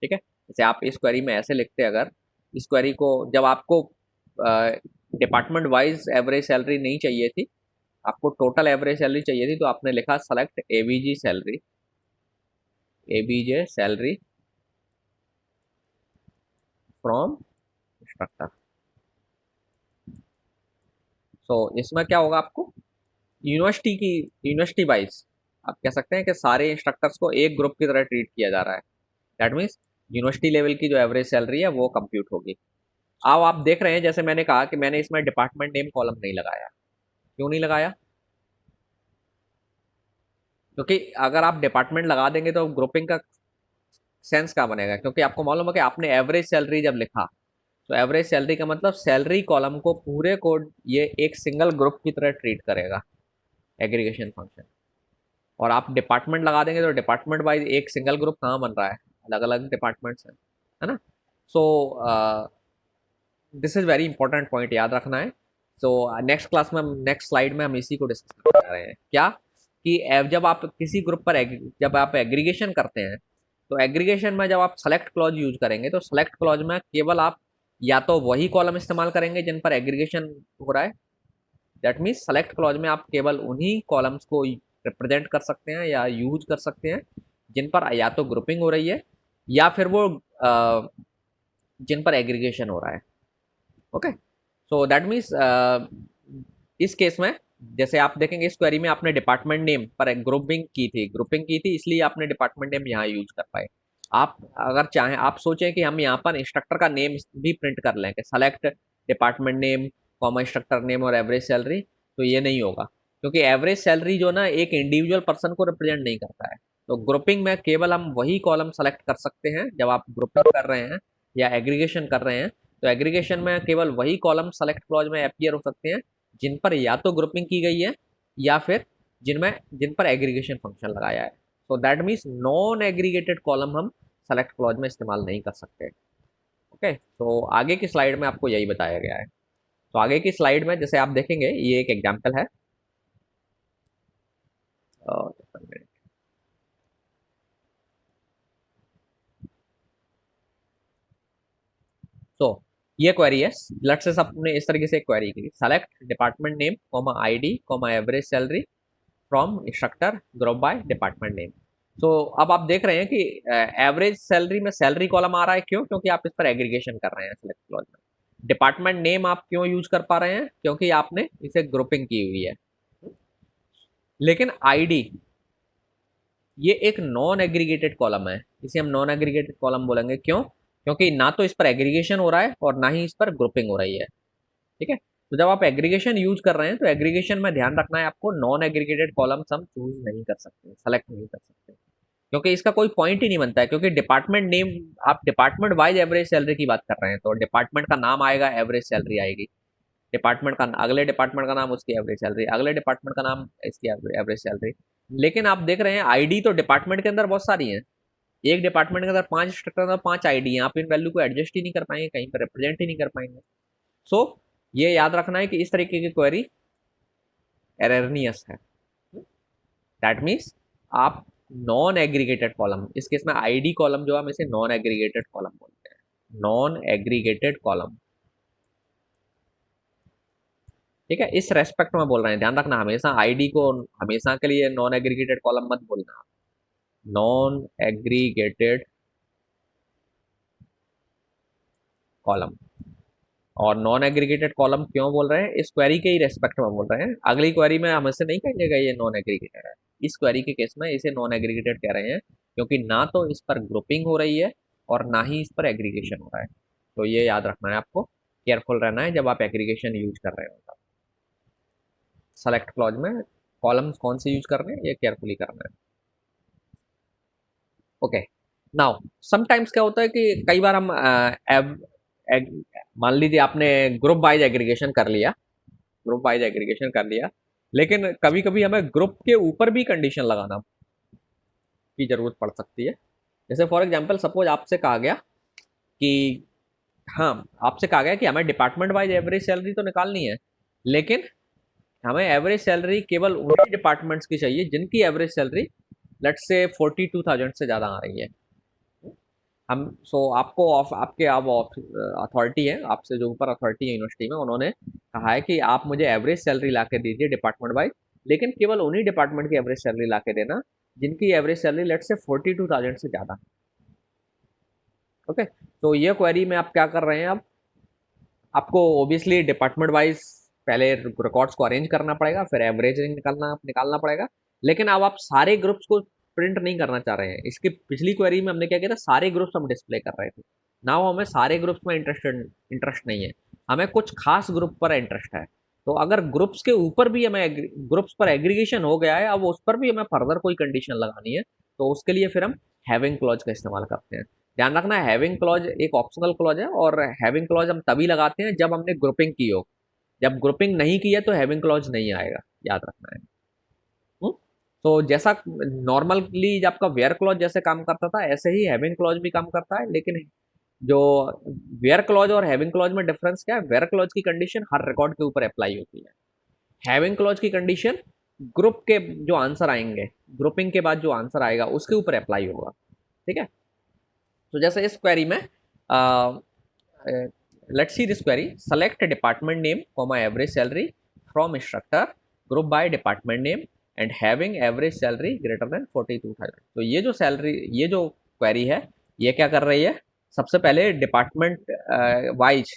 ठीक है, जैसे आप इस क्वेरी में ऐसे लिखते, अगर इस क्वेरी को जब आपको डिपार्टमेंट वाइज एवरेज सैलरी नहीं चाहिए थी, आपको टोटल एवरेज सैलरी चाहिए थी, तो आपने लिखा select ABG salary, ABJ salary from instructor. So इसमें क्या होगा, आपको यूनिवर्सिटी वाइज आप कह सकते हैं कि सारे इंस्ट्रक्टर्स को एक ग्रुप की तरह ट्रीट किया जा रहा है। दैट मीन्स यूनिवर्सिटी लेवल की जो एवरेज सैलरी है वो कंप्यूट होगी। अब आप देख रहे हैं, जैसे मैंने कहा कि मैंने इसमें डिपार्टमेंट नेम कॉलम नहीं लगाया। क्यों नहीं लगाया, क्योंकि अगर आप डिपार्टमेंट लगा देंगे तो ग्रुपिंग का सेंस क्या बनेगा, क्योंकि आपको मालूम है कि आपने एवरेज सैलरी जब लिखा, तो एवरेज सैलरी का मतलब सैलरी कॉलम को पूरे को ये एक सिंगल ग्रुप की तरह ट्रीट करेगा एग्रीगेशन फंक्शन। और आप डिपार्टमेंट लगा देंगे तो डिपार्टमेंट वाइज एक सिंगल ग्रुप कहाँ बन रहा है, अलग अलग डिपार्टमेंट्स हैं, है ना। सो this is very important point, याद रखना है। सो नेक्स्ट क्लास में, नेक्स्ट स्लाइड में हम इसी को डिस्कस कर रहे हैं, क्या कि जब आप किसी ग्रुप पर जब आप एग्रीगेशन करते हैं, तो एग्रीगेशन में जब आप सेलेक्ट क्लॉज यूज करेंगे, तो सेलेक्ट क्लॉज में केवल आप या तो वही कॉलम इस्तेमाल करेंगे जिन पर एग्रीगेशन हो रहा है, दैट मीन्स सेलेक्ट क्लॉज में आप केवल उन्हीं कॉलम्स को रिप्रेजेंट कर सकते हैं या यूज कर सकते हैं जिन पर या तो ग्रुपिंग हो रही है या फिर वो जिन पर एग्रीगेशन हो रहा है। ओके, सो दैट मीन्स इस केस में जैसे आप देखेंगे इस क्वेरी में आपने डिपार्टमेंट नेम पर एक ग्रुपिंग की थी इसलिए आपने डिपार्टमेंट नेम यहाँ यूज कर पाए। आप अगर चाहें, आप सोचें कि हम यहाँ पर इंस्ट्रक्टर का नेम भी प्रिंट कर लें कि select department name comma instructor name और एवरेज सैलरी, तो ये नहीं होगा क्योंकि एवरेज सैलरी जो ना एक इंडिविजुअल पर्सन को रिप्रेजेंट नहीं करता है। तो ग्रुपिंग में केवल हम वही कॉलम सेलेक्ट कर सकते हैं जब आप ग्रुपिंग कर रहे हैं या एग्रीगेशन कर रहे हैं। तो एग्रीगेशन में केवल वही कॉलम सेलेक्ट क्लॉज में अपीयर हो सकते हैं जिन पर या तो ग्रुपिंग की गई है या फिर जिन पर एग्रीगेशन फंक्शन लगाया है। So that means non aggregated column हम सेलेक्ट क्लॉज में इस्तेमाल नहीं कर सकते। ओके, तो आगे की स्लाइड में आपको यही बताया गया है। तो आगे की स्लाइड में जैसे आप देखेंगे ये एक एग्जाम्पल है। तो ये क्वेरी है, लेट्स से आपने इस तरीके से क्वेरी की, select department name comma ID comma average salary from instructor group by department name. तो अब आप देख रहे हैं कि एवरेज सैलरी में सैलरी कॉलम आ रहा है, क्यों? क्योंकि आप इस पर एग्रीगेशन कर रहे हैं सेलेक्ट क्लॉज में। डिपार्टमेंट नेम आप क्यों यूज कर पा रहे हैं? क्योंकि आपने इसे ग्रुपिंग की हुई है। लेकिन आईडी ये एक नॉन एग्रीगेटेड कॉलम है, इसे हम नॉन एग्रीगेटेड कॉलम बोलेंगे। क्यों? क्योंकि ना तो इस पर एग्रीगेशन हो रहा है और ना ही इस पर ग्रुपिंग हो रही है। ठीक है, तो जब आप एग्रीगेशन यूज कर रहे हैं तो एग्रीगेशन में ध्यान रखना है आपको, नॉन एग्रीगेटेड कॉलम्स हम चूज नहीं कर सकते, सेलेक्ट नहीं कर सकते, क्योंकि इसका कोई पॉइंट ही नहीं बनता है। क्योंकि डिपार्टमेंट नेम, आप डिपार्टमेंट वाइज एवरेज सैलरी की बात कर रहे हैं तो डिपार्टमेंट का नाम आएगा, एवरेज सैलरी आएगी। डिपार्टमेंट का अगले डिपार्टमेंट का नाम, उसकी एवरेज सैलरी, अगले डिपार्टमेंट का नाम, इसकी एवरेज सैलरी। लेकिन आप देख रहे हैं आईडी तो डिपार्टमेंट के अंदर बहुत सारी हैं, एक डिपार्टमेंट के अंदर 5 इंस्ट्रक्टर अंदर 5 आईडी हैं, आप इन वैल्यू को एडजस्ट ही नहीं कर पाएंगे, कहीं पर रिप्रेजेंट ही नहीं कर पाएंगे। सो ये याद रखना है कि इस तरीके की क्वेरी एररनियस है। दैट मीन्स आप नॉन एग्रीगेटेड कॉलम, इस केस में आईडी कॉलम जो हम इसे नॉन एग्रीगेटेड कॉलम बोलते हैं, नॉन एग्रीगेटेड कॉलम। ठीक है, इस रेस्पेक्ट में बोल रहे हैं, ध्यान रखना, हमेशा आईडी को हमेशा के लिए नॉन एग्रीगेटेड कॉलम मत बोलना, नॉन एग्रीगेटेड कॉलम। और नॉन एग्रीगेटेड कॉलम क्यों बोल रहे हैं? इस क्वेरी के ही रेस्पेक्ट में बोल रहे हैं, अगली क्वेरी में हम इसे नहीं कहेंगे ये नॉन एग्रीगेटेड है। इस क्वेरी के केस में इसे नॉन एग्रीगेटेड कह रहे हैं क्योंकि ना तो इस पर ग्रुपिंग हो रही है और ना ही इस पर एग्रीगेशन हो रहा है। तो ये याद रखना है आपको, केयरफुल रहना है जब आप एग्रीगेशन यूज कर रहे हो। सेलेक्ट क्लॉज में कॉलम्स कौन से यूज करने हैं ये केयरफुली करना है। ओके, नाउ समटाइम्स क्या होता है कि कई बार हम मान लीजिए आपने ग्रुप वाइज एग्रीगेशन कर लिया, ग्रुप वाइज एग्रीगेशन कर लिया, लेकिन कभी कभी हमें ग्रुप के ऊपर भी कंडीशन लगाना की जरूरत पड़ सकती है। जैसे फॉर एग्जांपल सपोज आपसे कहा गया कि हाँ, आपसे कहा गया कि हमें डिपार्टमेंट वाइज एवरेज सैलरी तो निकालनी है, लेकिन हमें एवरेज सैलरी केवल उन्हीं डिपार्टमेंट्स की चाहिए जिनकी एवरेज सैलरी लेट्स से 42,000 से ज़्यादा आ रही है। हम आपको आपके अब अथॉरिटी है, आपसे जो ऊपर अथॉरिटी है यूनिवर्सिटी में, उन्होंने कहा है कि आप मुझे एवरेज सैलरी ला के दीजिए डिपार्टमेंट वाइज, लेकिन केवल उन्हीं डिपार्टमेंट की एवरेज सैलरी ला के देना जिनकी एवरेज सैलरी लेट्स से 42,000 से ज़्यादा। ओके, तो ये क्वेरी में आप क्या कर रहे हैं, अब आपको ओबियसली डिपार्टमेंट वाइज पहले रिकॉर्ड्स को अरेंज करना पड़ेगा, फिर एवरेज निकालना पड़ेगा। लेकिन अब आप सारे ग्रुप्स को प्रिंट नहीं करना चाह रहे हैं। इसकी पिछली क्वेरी में हमने क्या किया था, सारे ग्रुप्स हम डिस्प्ले कर रहे थे। ना हमें सारे ग्रुप्स में इंटरेस्ट नहीं है, हमें कुछ खास ग्रुप पर इंटरेस्ट है। तो अगर ग्रुप्स के ऊपर भी हमें ग्रुप्स पर एग्रीगेशन हो गया है, अब उस पर भी हमें फर्दर कोई कंडीशन लगानी है, तो उसके लिए फिर हम हैविंग क्लॉज का इस्तेमाल करते हैं। ध्यान रखना है, हैविंग क्लॉज एक ऑप्शनल क्लॉज है और हैविंग क्लॉज हम तभी लगाते हैं जब हमने ग्रुपिंग की हो। जब ग्रुपिंग नहीं की है तो हैविंग क्लॉज नहीं आएगा, याद रखना है। तो जैसा नॉर्मली आपका वेयर क्लॉज जैसे काम करता था, ऐसे ही हैविंग क्लॉज भी काम करता है। लेकिन जो वेयर क्लॉज और हैविंग क्लॉज में डिफरेंस क्या है, वेयर क्लॉज की कंडीशन हर रिकॉर्ड के ऊपर अप्लाई होती है, हैविंग क्लॉज की कंडीशन ग्रुप के जो आंसर आएंगे, ग्रुपिंग के बाद जो आंसर आएगा उसके ऊपर अप्लाई होगा। ठीक है, तो जैसे इस क्वेरी में let's see this query, select department name comma average salary from instructor, group by department name and having average salary greater than 42,000। तो ये जो सैलरी, ये जो क्वेरी है, ये क्या कर रही है, सबसे पहले डिपार्टमेंट वाइज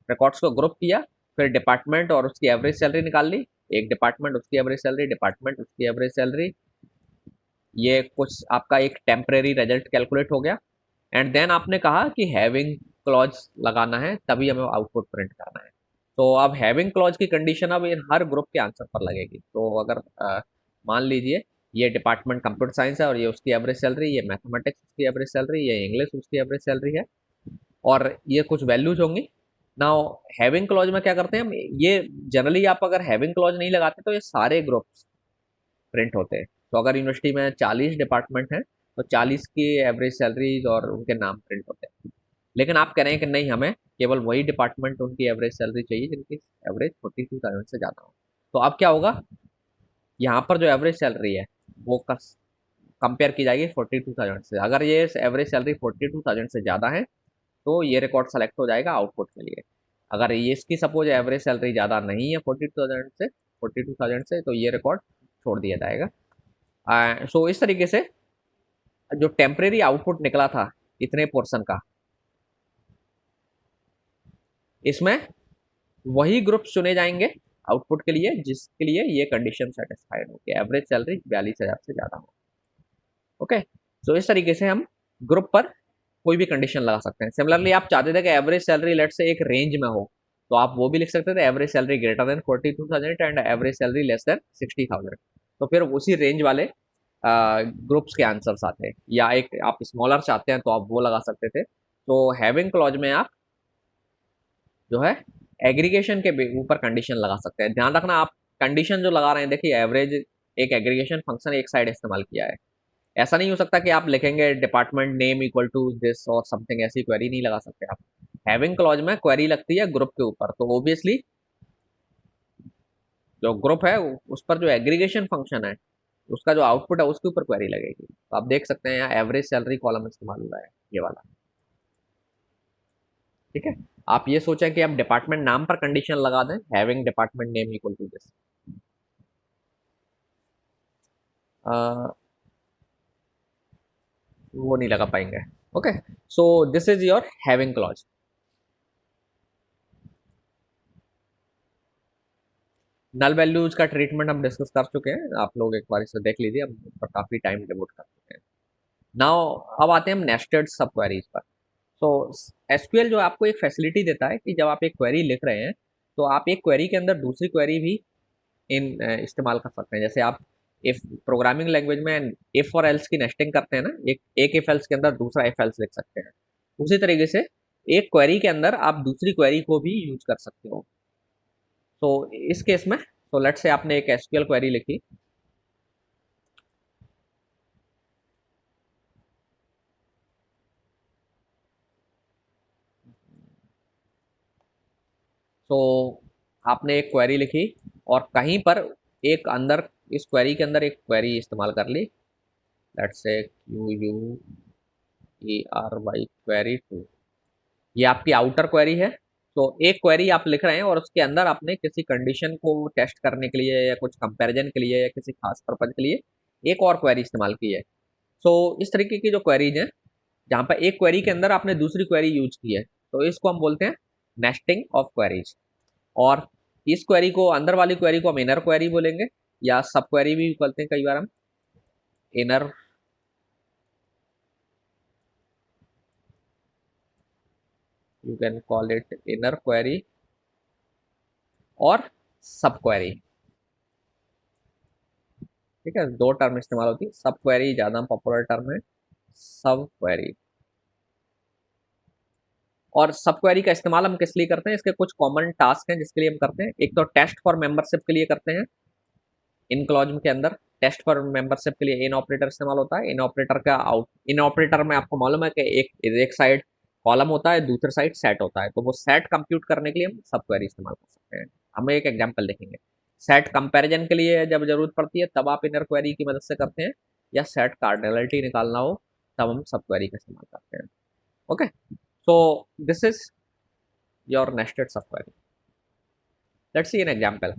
रिकॉर्ड्स को ग्रुप किया, फिर डिपार्टमेंट और उसकी एवरेज सैलरी निकाल ली, एक डिपार्टमेंट उसकी एवरेज सैलरी, डिपार्टमेंट उसकी एवरेज सैलरी, ये कुछ आपका एक टेम्परेरी रिजल्ट कैलकुलेट हो गया। एंड देन आपने कहा कि हैविंग क्लॉज लगाना है, तभी हमें आउटपुट प्रिंट करना है। तो अब हैविंग क्लॉज की कंडीशन अब इन हर ग्रुप के आंसर पर लगेगी। तो अगर मान लीजिए ये डिपार्टमेंट कंप्यूटर साइंस है और ये उसकी एवरेज सैलरी, ये मैथमेटिक्स उसकी एवरेज सैलरी, ये इंग्लिश उसकी एवरेज सैलरी है, और ये कुछ वैल्यूज होंगी। नाउ हैविंग क्लॉज में क्या करते हैं हम, ये जनरली आप अगर हैविंग क्लॉज नहीं लगाते तो ये सारे ग्रुप्स प्रिंट होते हैं। तो अगर यूनिवर्सिटी में 40 डिपार्टमेंट हैं तो 40 की एवरेज सैलरीज और उनके नाम प्रिंट होते हैं। लेकिन आप कह रहे हैं कि नहीं, हमें केवल वही डिपार्टमेंट उनकी एवरेज सैलरी चाहिए जिनकी एवरेज 42,000 से ज़्यादा हो। तो अब क्या होगा, यहाँ पर जो एवरेज सैलरी है वो कंपेयर की जाएगी 42,000 से। अगर ये एवरेज सैलरी 42,000 से ज़्यादा है तो ये रिकॉर्ड सेलेक्ट हो जाएगा आउटपुट के लिए। अगर ये इसकी सपोज एवरेज सैलरी ज़्यादा नहीं है 42,000 से तो ये रिकॉर्ड छोड़ दिया जाएगा। सो इस तरीके से जो टेम्परेरी आउटपुट निकला था इतने पोर्शन का, इसमें वही ग्रुप चुने जाएंगे आउटपुट के लिए जिसके लिए ये कंडीशन सेटिस्फाइड हो कि एवरेज सैलरी 42,000 से ज़्यादा हो। ओके, सो इस तरीके से हम ग्रुप पर कोई भी कंडीशन लगा सकते हैं। सिमिलरली आप चाहते थे कि एवरेज सैलरी लेट से एक रेंज में हो, तो आप वो भी लिख सकते थे average salary greater then 42,000 and average salary less then 60,000। तो फिर उसी रेंज वाले ग्रुप्स के आंसर्स आते हैं। या एक आप स्मॉलर चाहते हैं तो आप वो लगा सकते थे। तो हैविंग क्लॉज में आप जो है एग्रीगेशन के ऊपर कंडीशन लगा सकते हैं। ध्यान रखना, आप कंडीशन जो लगा रहे हैं, देखिए एवरेज एक एग्रीगेशन फंक्शन एक साइड इस्तेमाल किया है। ऐसा नहीं हो सकता कि आप लिखेंगे department name equal to this और समथिंग, ऐसी क्वेरी नहीं लगा सकते आप। हैविंग क्लॉज में क्वेरी लगती है ग्रुप के ऊपर, तो ऑब्वियसली जो ग्रुप है उस पर जो एग्रीगेशन फंक्शन है उसका जो आउटपुट है उसके ऊपर क्वेरी लगेगी। तो आप देख सकते हैं यहाँ एवरेज सैलरी कॉलम इस्तेमाल हुआ है, ये वाला। ठीक है, आप ये सोचें कि आप डिपार्टमेंट नाम पर कंडीशन लगा दें, having department name equal to this, वो नहीं लगा पाएंगे। Okay, so this is your having clause. Null values का ट्रीटमेंट हम डिस्कस कर चुके हैं, आप लोग एक बार इसे देख लीजिए, हम उस पर काफी टाइम डिवोट कर चुके हैं। नाउ अब आते हैं हम नेस्टेड सब क्वेरीज पर। तो एसक्यूएल जो आपको एक फैसिलिटी देता है कि जब आप एक क्वेरी लिख रहे हैं तो आप एक क्वेरी के अंदर दूसरी क्वेरी भी इस्तेमाल कर सकते हैं। जैसे आप इफ प्रोग्रामिंग लैंग्वेज में इफ और एल्स की नेस्टिंग करते हैं ना, एक इफ एल्स के अंदर दूसरा इफ एल्स लिख सकते हैं। उसी तरीके से एक क्वेरी के अंदर आप दूसरी क्वेरी को भी यूज कर सकते हो। तो इस केस में, तो लेट्स से आपने एक एसक्यूएल क्वेरी लिखी, तो आपने एक क्वेरी लिखी और कहीं पर एक अंदर इस क्वेरी के अंदर एक क्वेरी इस्तेमाल कर ली, लेट्स से QUERY क्वेरी 2, ये आपकी आउटर क्वेरी है। तो एक क्वेरी आप लिख रहे हैं और उसके अंदर आपने किसी कंडीशन को टेस्ट करने के लिए या कुछ कंपैरिजन के लिए या किसी खास पर्पज के लिए एक और क्वेरी इस्तेमाल की है। सो इस तरीके की जो क्वेरीज हैं जहाँ पर एक क्वेरी के अंदर आपने दूसरी क्वेरी यूज की है, तो इसको हम बोलते हैं नेस्टिंग ऑफ क्वेरीज। और इस क्वेरी को, अंदर वाली क्वेरी को हम इनर क्वेरी बोलेंगे या सब क्वेरी भी बोलते हैं कई बार हम, inner you can call it inner query और सब क्वेरी। ठीक है, दो टर्म इस्तेमाल होती है, सब क्वेरी ज्यादा पॉपुलर टर्म है, सब क्वेरी। और सब क्वेरी का इस्तेमाल हम किस लिए करते हैं, इसके कुछ कॉमन टास्क हैं जिसके लिए हम करते हैं। एक तो टेस्ट फॉर मेंबरशिप के लिए करते हैं, इन क्लॉज के अंदर टेस्ट फॉर मेंबरशिप के लिए इन ऑपरेटर इस्तेमाल होता है। इन ऑपरेटर का आउट, इन ऑपरेटर में आपको मालूम है कि एक साइड कॉलम होता है, दूसरी साइड सेट होता है, तो वो सेट कंप्यूट करने के लिए हम सब क्वेरी इस्तेमाल कर सकते हैं। हम एक एग्जांपल देखेंगे, सेट कंपैरिजन के लिए जब जरूरत पड़ती है तब आप इनर क्वेरी की मदद से करते हैं, या सेट कार्डिनलिटी निकालना हो तब हम सब क्वेरी का इस्तेमाल करते हैं। Okay, so this is your nested sub query. Let's see an example.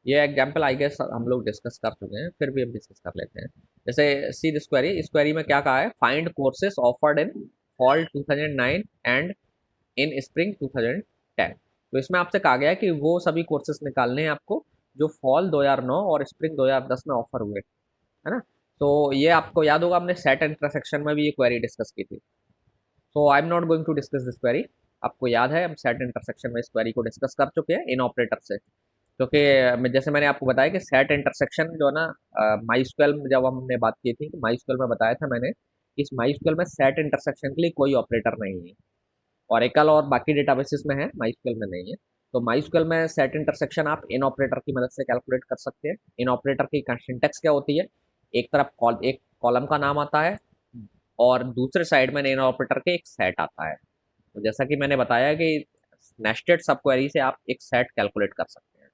ये एग्जाम्पल आई गेस हम लोग डिस्कस कर चुके हैं, फिर भी हम डिस्कस कर लेते हैं। जैसे सी दिस क्वेरी, इस क्वेरी में क्या कहा है, find courses offered in fall 2009 and in spring 2010। तो इसमें आपसे कहा गया है कि वो सभी कोर्सेज निकालने हैं आपको जो फॉल 2009 और स्प्रिंग 2010 में ऑफर हुए, है ना। तो ये आपको याद होगा, हमने सेट इंटरसेक्शन में भी ये क्वेरी डिस्कस की थी। So I am not going to discuss this query. आपको याद है हम सेट इंटरसेक्शन में इस क्वेरी को डिस्कस कर चुके हैं इन ऑपरेटर से, क्योंकि जैसे मैंने आपको बताया कि सेट इंटरसेक्शन जो है ना, माइस्क्वेल में जब हमने बात की थी, तो माइस्क्वेल में बताया था मैंने कि इस माइस्क्वेल में सेट इंटरसेक्शन के लिए कोई ऑपरेटर नहीं है। ओरेकल और बाकी डेटाबेसेस में है, माइस्क्वेल में नहीं है। तो माइस्क्वेल में सेट इंटरसेक्शन आप इन ऑपरेटर की मदद से कैलकुलेट कर सकते हैं। इन ऑपरेटर की सिंटैक्स क्या होती है, एक तरफ एक कॉलम का नाम आता है और दूसरे साइड में इन ऑपरेटर के एक सेट आता है। तो जैसा कि मैंने बताया कि नेस्टेड सब क्वेरी से आप एक सेट कैलकुलेट कर सकते हैं,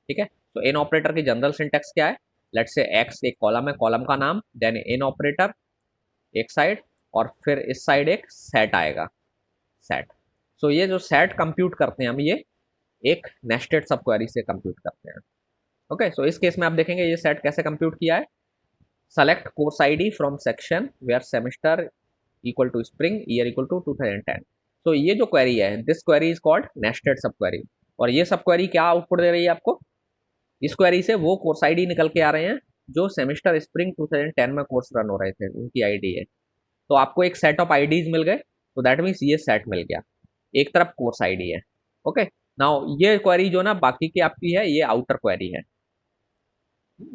ठीक है। तो इन ऑपरेटर की जनरल सिंटैक्स क्या है, लेट्स से एक्स एक कॉलम है, कॉलम का नाम, देन इन ऑपरेटर एक साइड, और फिर इस साइड एक सेट आएगा, सेट। सो ये जो सेट कंप्यूट करते हैं हम, ये एक नेस्टेड सब क्वेरी से कंप्यूट करते हैं। ओके, सो इस केस में आप देखेंगे ये सेट कैसे कंप्यूट किया है। Select course ID from section where semester equal to spring year equal to 2010। तो ये जो क्वेरी है, this query is called nested sub query. और ये सब क्वेरी क्या आउटपुट दे रही है आपको, इस क्वेरी से वो कोर्स आईडी निकल के आ रहे हैं जो सेमेस्टर स्प्रिंग 2010 में कोर्स रन हो रहे थे, उनकी आईडी है। तो आपको एक सेट ऑफ आईडीज मिल गए, तो दैट मीन्स ये सेट मिल गया, एक तरफ कोर्स आईडी है। ओके, नाउ ये क्वेरी जो ना बाकी की आपकी है, ये आउटर क्वेरी है,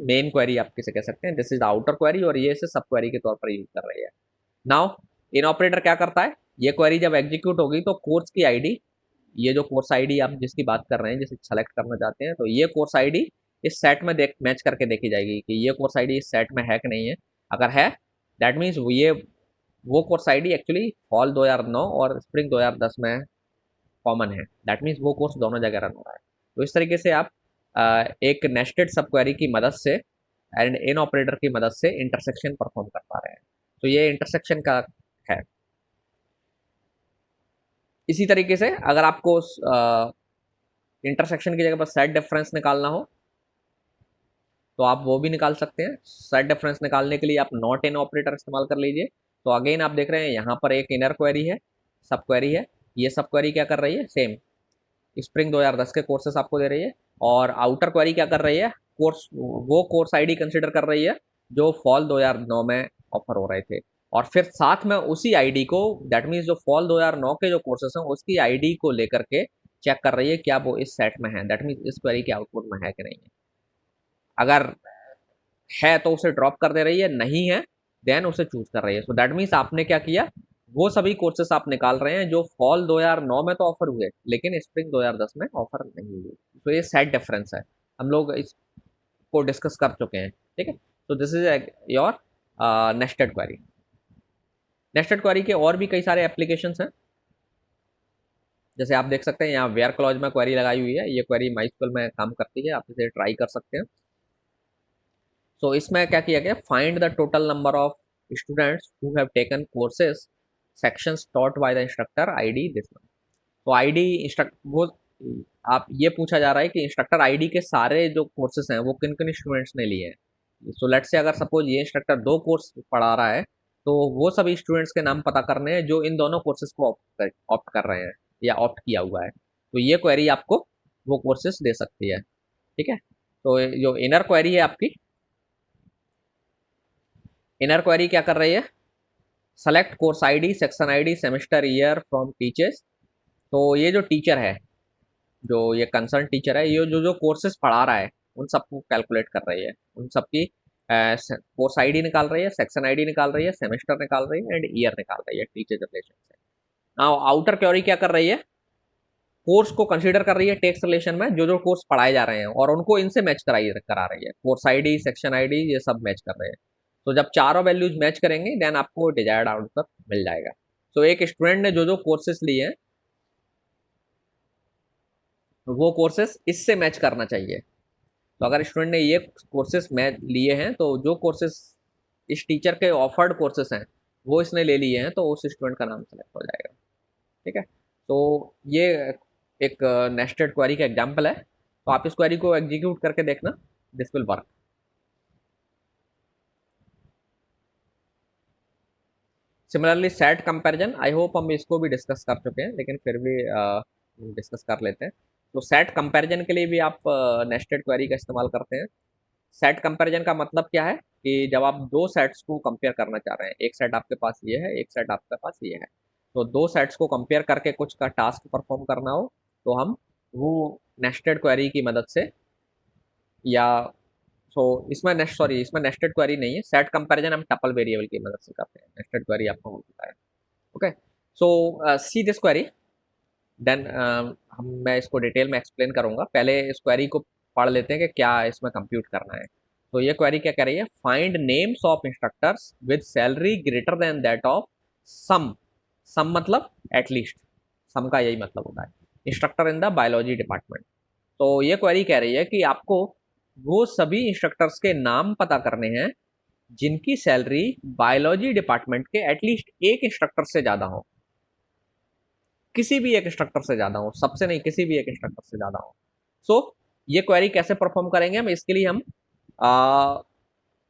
मेन क्वेरी आप किसे कह सकते हैं, this is the outer query, और ये इसे सब क्वेरी के तौर पर यूज कर रही है। नाउ इन ऑपरेटर क्या करता है, ये क्वेरी जब एग्जीक्यूट होगी तो कोर्स की आईडी, ये जो कोर्स आईडी आप जिसकी बात कर रहे हैं, जिसे सेलेक्ट करना चाहते हैं, तो ये कोर्स आईडी इस सेट में देख मैच करके देखी जाएगी कि ये कोर्स आईडी इस सेट में है कि नहीं है। अगर है, दैट मीन्स ये वो कोर्स आईडी एक्चुअली फॉल 2009 और स्प्रिंग 2010 में कॉमन है, दैट मीन्स वो कोर्स दोनों जगह रन हो रहा है। तो इस तरीके से आप एक नेस्टेड सब क्वेरी की मदद से एंड इन ऑपरेटर की मदद से इंटरसेक्शन परफॉर्म कर पा रहे हैं। तो ये इंटरसेक्शन का है। इसी तरीके से अगर आपको इंटरसेक्शन की जगह पर सेट डिफरेंस निकालना हो तो आप वो भी निकाल सकते हैं। सेट डिफरेंस निकालने के लिए आप नॉट इन ऑपरेटर इस्तेमाल कर लीजिए। तो अगेन आप देख रहे हैं यहाँ पर एक इनर क्वेरी है, सब क्वेरी है। ये सब क्वेरी क्या कर रही है, सेम स्प्रिंग 2010 के कोर्सेस आपको दे रही है। और आउटर क्वेरी क्या कर रही है, कोर्स, वो कोर्स आईडी कंसिडर कर रही है जो फॉल 2009 में ऑफर हो रहे थे, और फिर साथ में उसी आईडी को, दैट मीन्स जो फॉल 2009 के जो कोर्सेस हैं उसकी आईडी को लेकर के चेक कर रही है क्या वो इस सेट में है, दैट मीन्स इस क्वेरी के आउटपुट में है कि नहीं है। अगर है तो उसे ड्रॉप कर दे रही है, नहीं है देन उसे चूज कर रही है। सो दैट मीन्स आपने क्या किया, वो सभी कोर्सेस आप निकाल रहे हैं जो फॉल 2009 में तो ऑफर हुए लेकिन स्प्रिंग 2010 में ऑफर नहीं हुए। तो ये सेट डिफरेंस है, हम लोग इसको डिस्कस कर चुके हैं, ठीक है। तो this is your nested query. Nested query के और भी कई सारे एप्लीकेशन हैं, जैसे आप देख सकते हैं यहाँ वेयर क्लॉज में क्वेरी लगाई हुई है। ये क्वेरी माइस्क्वेल में काम करती है, आप इसे ट्राई कर सकते हैं। सो इसमें क्या किया गया, find the total number of students who have taken courses sections taught by the instructor ID this one. तो आईडी इंस्ट्रक्ट वो, आप ये पूछा जा रहा है कि इंस्ट्रक्टर आईडी के सारे जो कोर्सेज हैं वो किन किन स्टूडेंट्स ने लिए हैं। सो लेट्स से अगर सपोज ये इंस्ट्रक्टर 2 कोर्स पढ़ा रहा है, तो वो सभी स्टूडेंट्स के नाम पता करने हैं जो इन दोनों कोर्सेज को ऑप्ट कर रहे हैं या ऑप्ट किया हुआ है। तो ये क्वेरी आपको वो कोर्सेज दे सकती है, ठीक है। तो जो इनर क्वेरी है आपकी, इनर क्वेरी क्या कर रही है, select course ID, section ID, semester year from teachers. तो ये जो टीचर है, जो ये कंसर्न टीचर है, ये जो जो कोर्सेज पढ़ा रहा है उन सबको कैलकुलेट कर रही है, उन सबकी कोर्स आईडी निकाल रही है, सेक्शन आईडी निकाल रही है, सेमेस्टर निकाल रही है एंड ईयर निकाल रही है टीचर रिलेशन से। नाउ आउटर क्वेरी क्या कर रही है, कोर्स को कंसीडर कर रही है टेक्स्ट रिलेशन में जो जो कोर्स पढ़ाए जा रहे हैं और उनको इनसे मैच करा रही है, कोर्स आईडी, सेक्शन आईडी, ये सब मैच कर रहे हैं। तो जब चारों वैल्यूज मैच करेंगे देन आपको डिजायर्ड आंसर मिल जाएगा। तो एक स्टूडेंट ने जो जो कोर्सेज लिए हैं वो कोर्सेज इससे मैच करना चाहिए। तो अगर स्टूडेंट ने ये कोर्सेज मैच लिए हैं तो जो कोर्सेज इस टीचर के ऑफर्ड कोर्सेज हैं वो इसने ले लिए हैं, तो उस स्टूडेंट का नाम सेलेक्ट हो जाएगा, ठीक है। तो ये एक नेस्टेड क्वेरी का एग्जाम्पल है। तो आप इस क्वेरी को एग्जीक्यूट करके देखना, this will work. Similarly set comparison, I hope हम इसको भी डिस्कस कर चुके हैं, लेकिन फिर भी डिस्कस कर लेते हैं। तो सेट कंपैरिजन के लिए भी आप नेस्टेड क्वेरी का इस्तेमाल करते हैं। सेट कंपैरिजन का मतलब क्या है कि जब आप दो सेट्स को कंपेयर करना चाह रहे हैं, एक सेट आपके पास ये है, एक सेट आपके पास ये है, तो दो सेट्स को कंपेयर करके कुछ का टास्क परफॉर्म करना हो, तो हम वो नेस्टेड क्वेरी की मदद से, या सो इसमें नेस्टेड क्वेरी नहीं है, सेट कंपैरिजन हम टपल वेरिएबल की मदद से करते हैं। नेस्टेड क्वेरी आपको हो चुका है। Okay, so see this query, then मैं इसको डिटेल में एक्सप्लेन करूंगा। पहले इस क्वेरी को पढ़ लेते हैं कि क्या इसमें कंप्यूट करना है। तो ये क्वेरी क्या कह रही है, find names of instructors with salary greater than that of some. Some मतलब एटलीस्ट, सम का यही मतलब होता है, instructor in the biology department. तो ये क्वेरी कह रही है कि आपको वो सभी इंस्ट्रक्टर्स के नाम पता करने हैं जिनकी सैलरी बायोलॉजी डिपार्टमेंट के एटलीस्ट एक इंस्ट्रक्टर से ज्यादा हो, किसी भी एक इंस्ट्रक्टर से ज्यादा हो, सबसे नहीं, किसी भी एक इंस्ट्रक्टर से ज्यादा हो। सो ये क्वेरी कैसे परफॉर्म करेंगे हम, इसके लिए हम आ,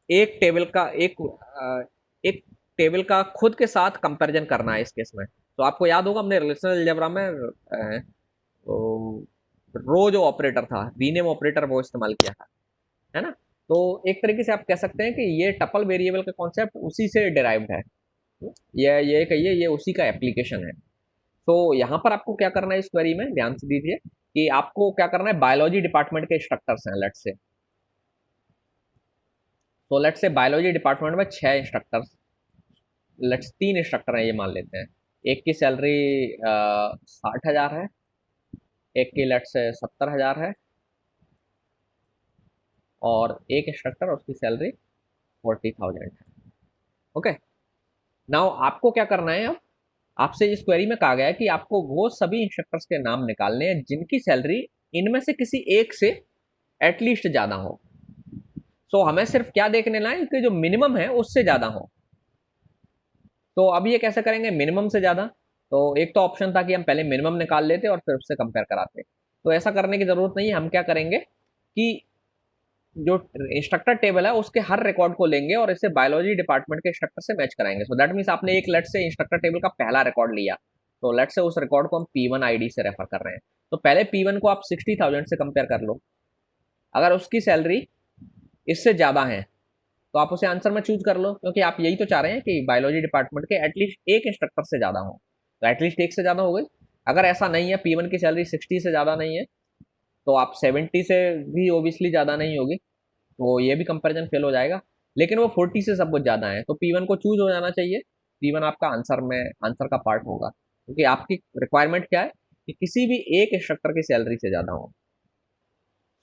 एक टेबल का एक टेबल का खुद के साथ कंपैरिजन करना है इस केस में। तो आपको याद होगा हमने रिलेशनल अलजेब्रा में रो जो ऑपरेटर था, रीनेम ऑपरेटर, वो इस्तेमाल किया था, है ना। तो एक तरीके से आप कह सकते हैं कि ये टपल वेरिएबल का कॉन्सेप्ट उसी से डिराइव्ड है, ये कहिए ये उसी का एप्लीकेशन है। तो यहाँ पर आपको क्या करना है इस क्वेरी में, ध्यान से दीजिए कि आपको क्या करना है, बायोलॉजी डिपार्टमेंट के इंस्ट्रक्टर्स हैं लेट्स से। तो लेट्स से बायोलॉजी डिपार्टमेंट में 6 इंस्ट्रक्टर्स, लेट्स 3 इंस्ट्रक्टर हैं ये मान लेते हैं। एक की सैलरी 60,000 है, एक की लेट्स से 70,000 है, और एक इंस्ट्रक्टर उसकी सैलरी 40,000 है। ओके, नाउ आपको क्या करना है, अब आपसे इस क्वेरी में कहा गया है कि आपको वो सभी इंस्ट्रक्टर्स के नाम निकालने हैं जिनकी सैलरी इनमें से किसी एक से एटलीस्ट ज्यादा हो। सो हमें सिर्फ क्या देखने ना है कि जो मिनिमम है उससे ज्यादा हो। तो अब ये कैसे करेंगे मिनिमम से ज्यादा, तो एक तो ऑप्शन था कि हम पहले मिनिमम निकाल लेते और फिर उससे कंपेयर कराते। तो ऐसा करने की जरूरत नहीं है, हम क्या करेंगे कि जो इंस्ट्रक्टर टेबल है उसके हर रिकॉर्ड को लेंगे और इसे बायोलॉजी डिपार्टमेंट के इंस्ट्रक्टर से मैच कराएंगे। सो दैट मीन्स आपने एक लेट से इंस्ट्रक्टर टेबल का पहला रिकॉर्ड लिया, तो लेट से उस रिकॉर्ड को हम P1 आईडी से रेफर कर रहे हैं। तो पहले P1 को आप 60,000 से कंपेयर कर लो, अगर उसकी सैलरी इससे ज्यादा है तो आप उसे आंसर में चूज कर लो, क्योंकि आप यही तो चाह रहे हैं कि बायोलॉजी डिपार्टमेंट के एटलीस्ट एक इंस्ट्रक्टर से ज्यादा हो। तो एटलीस्ट एक से ज्यादा हो गई। अगर ऐसा नहीं है, P1 की सैलरी 60 से ज्यादा नहीं है, तो आप 70 से भी ओबियसली ज्यादा नहीं होगी, तो ये भी कंपैरिजन फेल हो जाएगा। लेकिन वो 40 से सब कुछ ज्यादा है, तो P1 को चूज हो जाना चाहिए। P1 आपका आंसर का पार्ट होगा, क्योंकि आपकी रिक्वायरमेंट क्या है कि किसी भी एक इंस्ट्रक्टर की सैलरी से ज्यादा हो।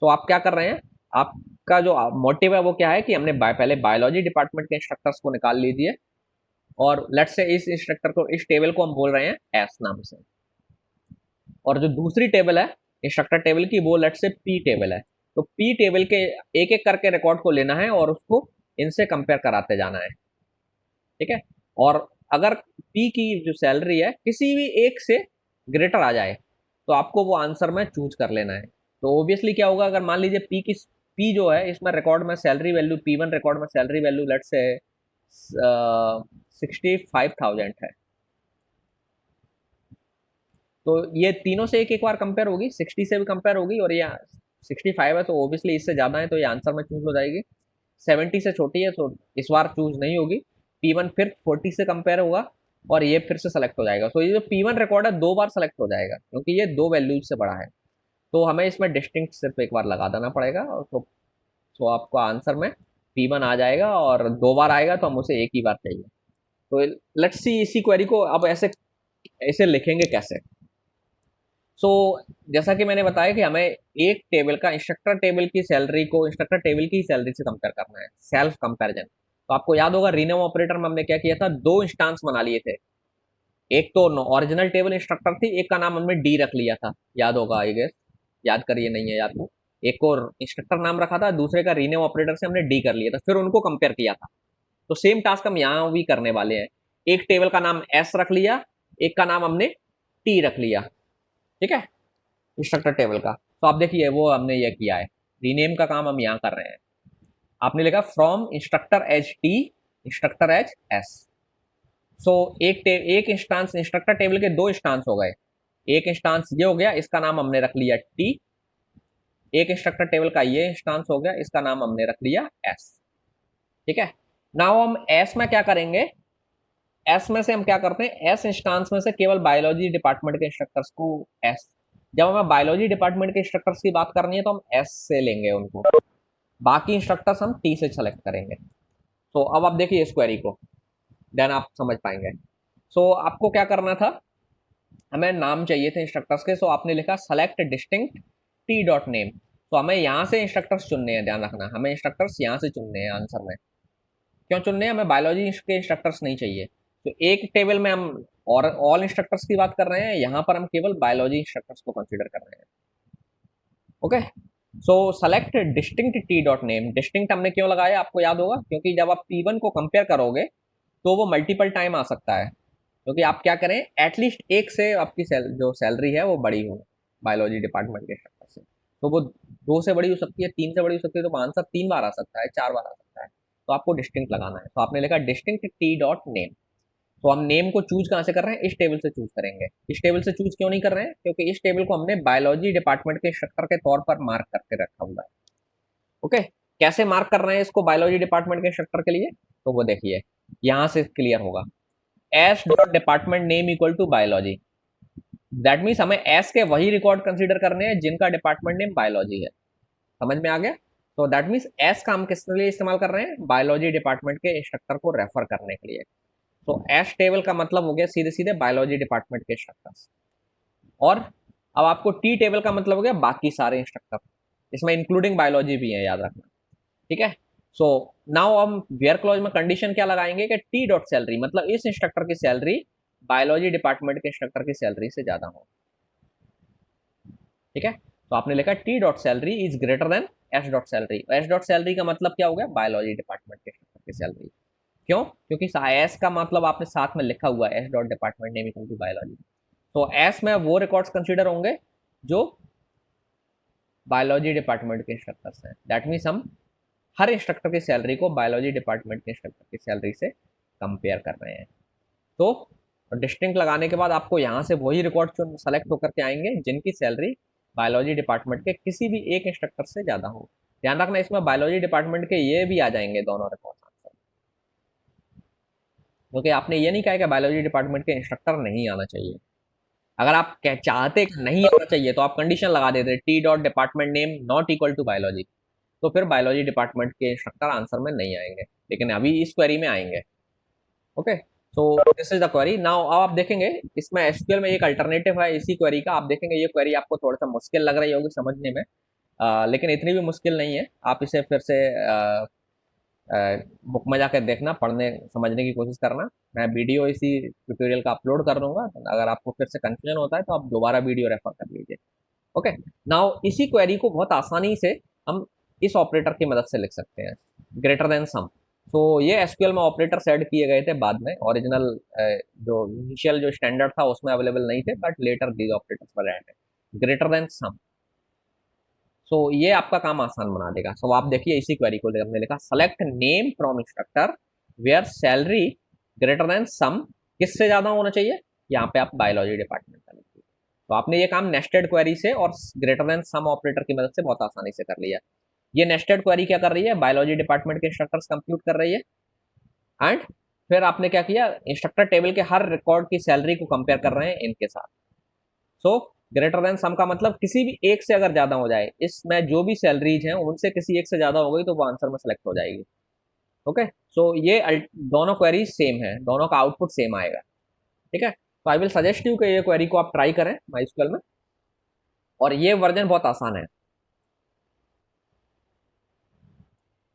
तो आप क्या कर रहे हैं, आपका जो मोटिव है वो क्या है कि हमने पहले बायोलॉजी डिपार्टमेंट के इंस्ट्रक्टर्स को निकाल लीजिए, और लेट्स से इस इंस्ट्रक्टर को, इस टेबल को हम बोल रहे हैं एस नाम से, और जो दूसरी टेबल है इंस्ट्रक्टर टेबल की, वो लेट्स से पी टेबल है। तो पी टेबल के एक एक करके रिकॉर्ड को लेना है और उसको इनसे कंपेयर कराते जाना है, ठीक है। और अगर पी की जो सैलरी है किसी भी एक से ग्रेटर आ जाए, तो आपको वो आंसर में चूज कर लेना है। तो ऑब्वियसली क्या होगा, अगर मान लीजिए पी जो है इसमें रिकॉर्ड में सैलरी वैल्यू, P1 रिकॉर्ड में सैलरी वैल्यू लेट्स से 65,000 है, तो ये तीनों से एक एक बार कंपेयर होगी, 60 से भी कंपेयर होगी, और ये 65 है तो ऑब्वियसली इससे ज्यादा है, तो ये आंसर में चूज हो जाएगी। 70 से छोटी है तो इस बार चूज नहीं होगी। P1 फिर 40 से कंपेयर होगा और ये फिर से सेलेक्ट हो जाएगा। तो ये जो P1 रिकॉर्ड है 2 बार सेलेक्ट हो जाएगा, क्योंकि ये 2 वैल्यूज से बड़ा है। तो हमें इसमें डिस्टिंक्ट सिर्फ एक बार लगा देना पड़ेगा, और तो आपको आंसर में P1 आ जाएगा, और 2 बार आएगा तो हम उसे एक ही बार चाहिए। तो लेट्स सी इसी क्वेरी को अब ऐसे ऐसे लिखेंगे कैसे। सो जैसा कि मैंने बताया कि हमें एक टेबल का इंस्ट्रक्टर टेबल की सैलरी को इंस्ट्रक्टर टेबल की सैलरी से कंपेयर करना है, सेल्फ कंपैरिजन। तो आपको याद होगा रीनेम ऑपरेटर में हमने क्या किया था, 2 इंस्टांस बना लिए थे। एक तो ओरिजिनल टेबल इंस्ट्रक्टर थी, एक का नाम हमने डी रख लिया था, याद होगा आई गेस, याद करिए, नहीं है याद तो। एक को इंस्ट्रक्टर नाम रखा था, दूसरे का रीनेम ऑपरेटर से हमने डी कर लिया था, फिर उनको कंपेयर किया था। तो सेम टास्क हम यहाँ भी करने वाले हैं। एक टेबल का नाम एस रख लिया, एक का नाम हमने टी रख लिया, ठीक है, इंस्ट्रक्टर टेबल का। तो तो आप देखिए वो हमने ये किया है, रीनेम का काम हम यहाँ कर रहे हैं। आपने लिखा from instructor as T instructor as S. So एक इंस्टांस, इंस्ट्रक्टर टेबल के दो इंस्टांस हो गए, एक इंस्टांस ये हो गया, इसका नाम हमने रख लिया टी, एक इंस्ट्रक्टर टेबल का ये इंस्टांस हो गया, इसका नाम हमने रख लिया एस। ठीक है, नाउ हम एस में क्या करेंगे, एस में से हम क्या करते हैं, एस इंस्टांस में से केवल बायोलॉजी डिपार्टमेंट के इंस्ट्रक्टर्स को एस, जब हमें बायोलॉजी डिपार्टमेंट के इंस्ट्रक्टर्स की बात करनी है तो हम एस से लेंगे उनको, बाकी इंस्ट्रक्टर्स हम टी से सेलेक्ट करेंगे। तो अब आप देखिए इस क्वेरी को, देन आप समझ पाएंगे। सो आपको क्या करना था, हमें नाम चाहिए थे इंस्ट्रक्टर्स के, सो आपने लिखा select distinct T dot name. तो हमें यहाँ से इंस्ट्रक्टर्स चुनने हैं, ध्यान रखना, हमें इंस्ट्रक्टर्स यहाँ से चुनने हैं आंसर में। क्यों चुनने हैं, हमें बायोलॉजी के इंस्ट्रक्टर्स नहीं चाहिए। तो एक टेबल में हम और ऑल इंस्ट्रक्टर्स की बात कर रहे हैं, यहाँ पर हम केवल बायोलॉजी इंस्ट्रक्टर्स को कंसीडर कर रहे हैं। ओके, सो select distinct T dot name. Distinct हमने क्यों लगाया आपको याद होगा, क्योंकि जब आप P1 को कंपेयर करोगे तो वो मल्टीपल टाइम आ सकता है, क्योंकि आप क्या करें, एटलीस्ट एक से आपकी जो सैलरी है वो बड़ी हो बायोलॉजी डिपार्टमेंट के इंस्ट्रक्टर से। तो वो 2 से बड़ी हो सकती है, 3 से बड़ी हो सकती है, तो आंसर 3 बार आ सकता है, 4 बार आ सकता है। तो आपको डिस्टिंक्ट लगाना है, तो आपने लिखा डिस्टिंक्ट टी डॉट नेम। तो हम नेम को चूज कहां से कर रहे हैं, इस टेबल से चूज करेंगे। इस टेबल से चूज क्यों नहीं कर रहे हैं, क्योंकि इस टेबल को हमने बायोलॉजी डिपार्टमेंट के इंस्ट्रक्टर के तौर पर मार्क करके रखा हुआ है। ओके, कैसे मार्क कर रहे हैं इसको बायोलॉजी डिपार्टमेंट के इंस्ट्रक्टर के लिए, तो वो देखिए यहां से क्लियर होगा, S dot department name equal to biology. That means हमें एस के वही रिकॉर्ड कंसीडर करने हैं जिनका डिपार्टमेंट नेम बायोलॉजी है। समझ में आ गया। तो दैट मीन्स एस का हम किस लिए इस्तेमाल कर रहे हैं, बायोलॉजी डिपार्टमेंट के इंस्ट्रक्टर को रेफर करने के लिए। तो एस टेबल का मतलब हो गया सीधे सीधे बायोलॉजी डिपार्टमेंट के इंस्ट्रक्टर्स। और अब आपको टी टेबल का मतलब हो गया बाकी सारे इंस्ट्रक्टर, इसमें इंक्लूडिंग बायोलॉजी भी है, याद रखना। ठीक है, सो नाउ हम वेयर क्लॉज में कंडीशन क्या लगाएंगे कि टी डॉट सैलरी, मतलब इस इंस्ट्रक्टर की सैलरी बायोलॉजी डिपार्टमेंट के इंस्ट्रक्टर की सैलरी से ज्यादा हो। ठीक है, तो आपने लिखा T dot salary is greater than S dot salary. S dot salary का मतलब क्या हो गया, बायोलॉजी डिपार्टमेंट के इंस्ट्रक्टर की सैलरी। क्यों, क्योंकि एस का मतलब आपने साथ में लिखा हुआ है, S dot department name equal to biology. तो एस में वो रिकॉर्ड्स कंसीडर होंगे जो बायोलॉजी डिपार्टमेंट के इंस्ट्रक्टर्स हैं। दैट मीन्स हम हर इंस्ट्रक्टर की सैलरी को बायोलॉजी डिपार्टमेंट के इंस्ट्रक्टर की सैलरी से कंपेयर कर रहे हैं। तो डिस्टिंक्ट लगाने के बाद आपको यहाँ से वही रिकॉर्ड सेलेक्ट होकर के आएंगे जिनकी सैलरी बायोलॉजी डिपार्टमेंट के किसी भी एक इंस्ट्रक्टर से ज़्यादा हो। ध्यान रखना, इसमें बायोलॉजी डिपार्टमेंट के ये भी आ जाएंगे दोनों रिकॉर्ड आंसर, क्योंकि आपने ये नहीं कहा कि बायोलॉजी डिपार्टमेंट के इंस्ट्रक्टर नहीं आना चाहिए। अगर आप चाहते नहीं आना चाहिए तो आप कंडीशन लगा देते T dot department name not equal to biology, तो फिर बायोलॉजी डिपार्टमेंट के इंस्ट्रक्टर आंसर में नहीं आएंगे, लेकिन अभी इस क्वेरी में आएंगे। Okay, so this is the query. Now अब आप देखेंगे इसमें एसक्यूएल में एक अल्टरनेटिव है इसी क्वेरी का। आप देखेंगे ये क्वेरी आपको थोड़ा सा मुश्किल लग रही होगी समझने में, लेकिन इतनी भी मुश्किल नहीं है। आप इसे फिर से बुक में जाकर देखना, पढ़ने समझने की कोशिश करना। मैं वीडियो इसी ट्यूटोरियल का अपलोड कर दूंगा, अगर आपको फिर से कंफ्यूजन होता है तो आप दोबारा वीडियो रेफर कर लीजिए। ओके, नाउ इसी क्वेरी को बहुत आसानी से हम इस ऑपरेटर की मदद से लिख सकते हैं, ग्रेटर देन सम। तो ये एसक्यूएल में ऑपरेटर्स ऐड किए गए थे बाद में, ओरिजिनल जो इनिशियल जो स्टैंडर्ड था उसमें अवेलेबल नहीं थे, but later these operators were added, greater than some. So ये आपका काम आसान बना देगा। सो आप देखिए इसी क्वेरी को हमने लिखा select name from instructor where salary greater than some, किससे ज्यादा होना चाहिए, यहाँ पे आप बायोलॉजी डिपार्टमेंट का लिखिए। तो आपने ये काम नेस्टेड क्वेरी से और ग्रेटर देन सम ऑपरेटर की मदद से बहुत आसानी से कर लिया। ये नेस्टेड क्वेरी क्या कर रही है, बायोलॉजी डिपार्टमेंट के इंस्ट्रक्टर्स कंप्यूट कर रही है, एंड फिर आपने क्या किया, इंस्ट्रक्टर टेबल के हर रिकॉर्ड की सैलरी को कंपेयर कर रहे हैं इनके साथ। सो ग्रेटर देन सम का मतलब किसी भी एक से अगर ज्यादा हो जाए, इसमें जो भी सैलरीज हैं उनसे किसी एक से ज्यादा हो गई तो वो आंसर में सेलेक्ट हो जाएगी। ओके, सो ये दोनों क्वेरीज सेम है, दोनों का आउटपुट सेम आएगा। ठीक है, तो आई विल सजेस्ट यू कि ये क्वेरी को आप ट्राई करें माइस्क्यूएल में, और ये वर्जन बहुत आसान है।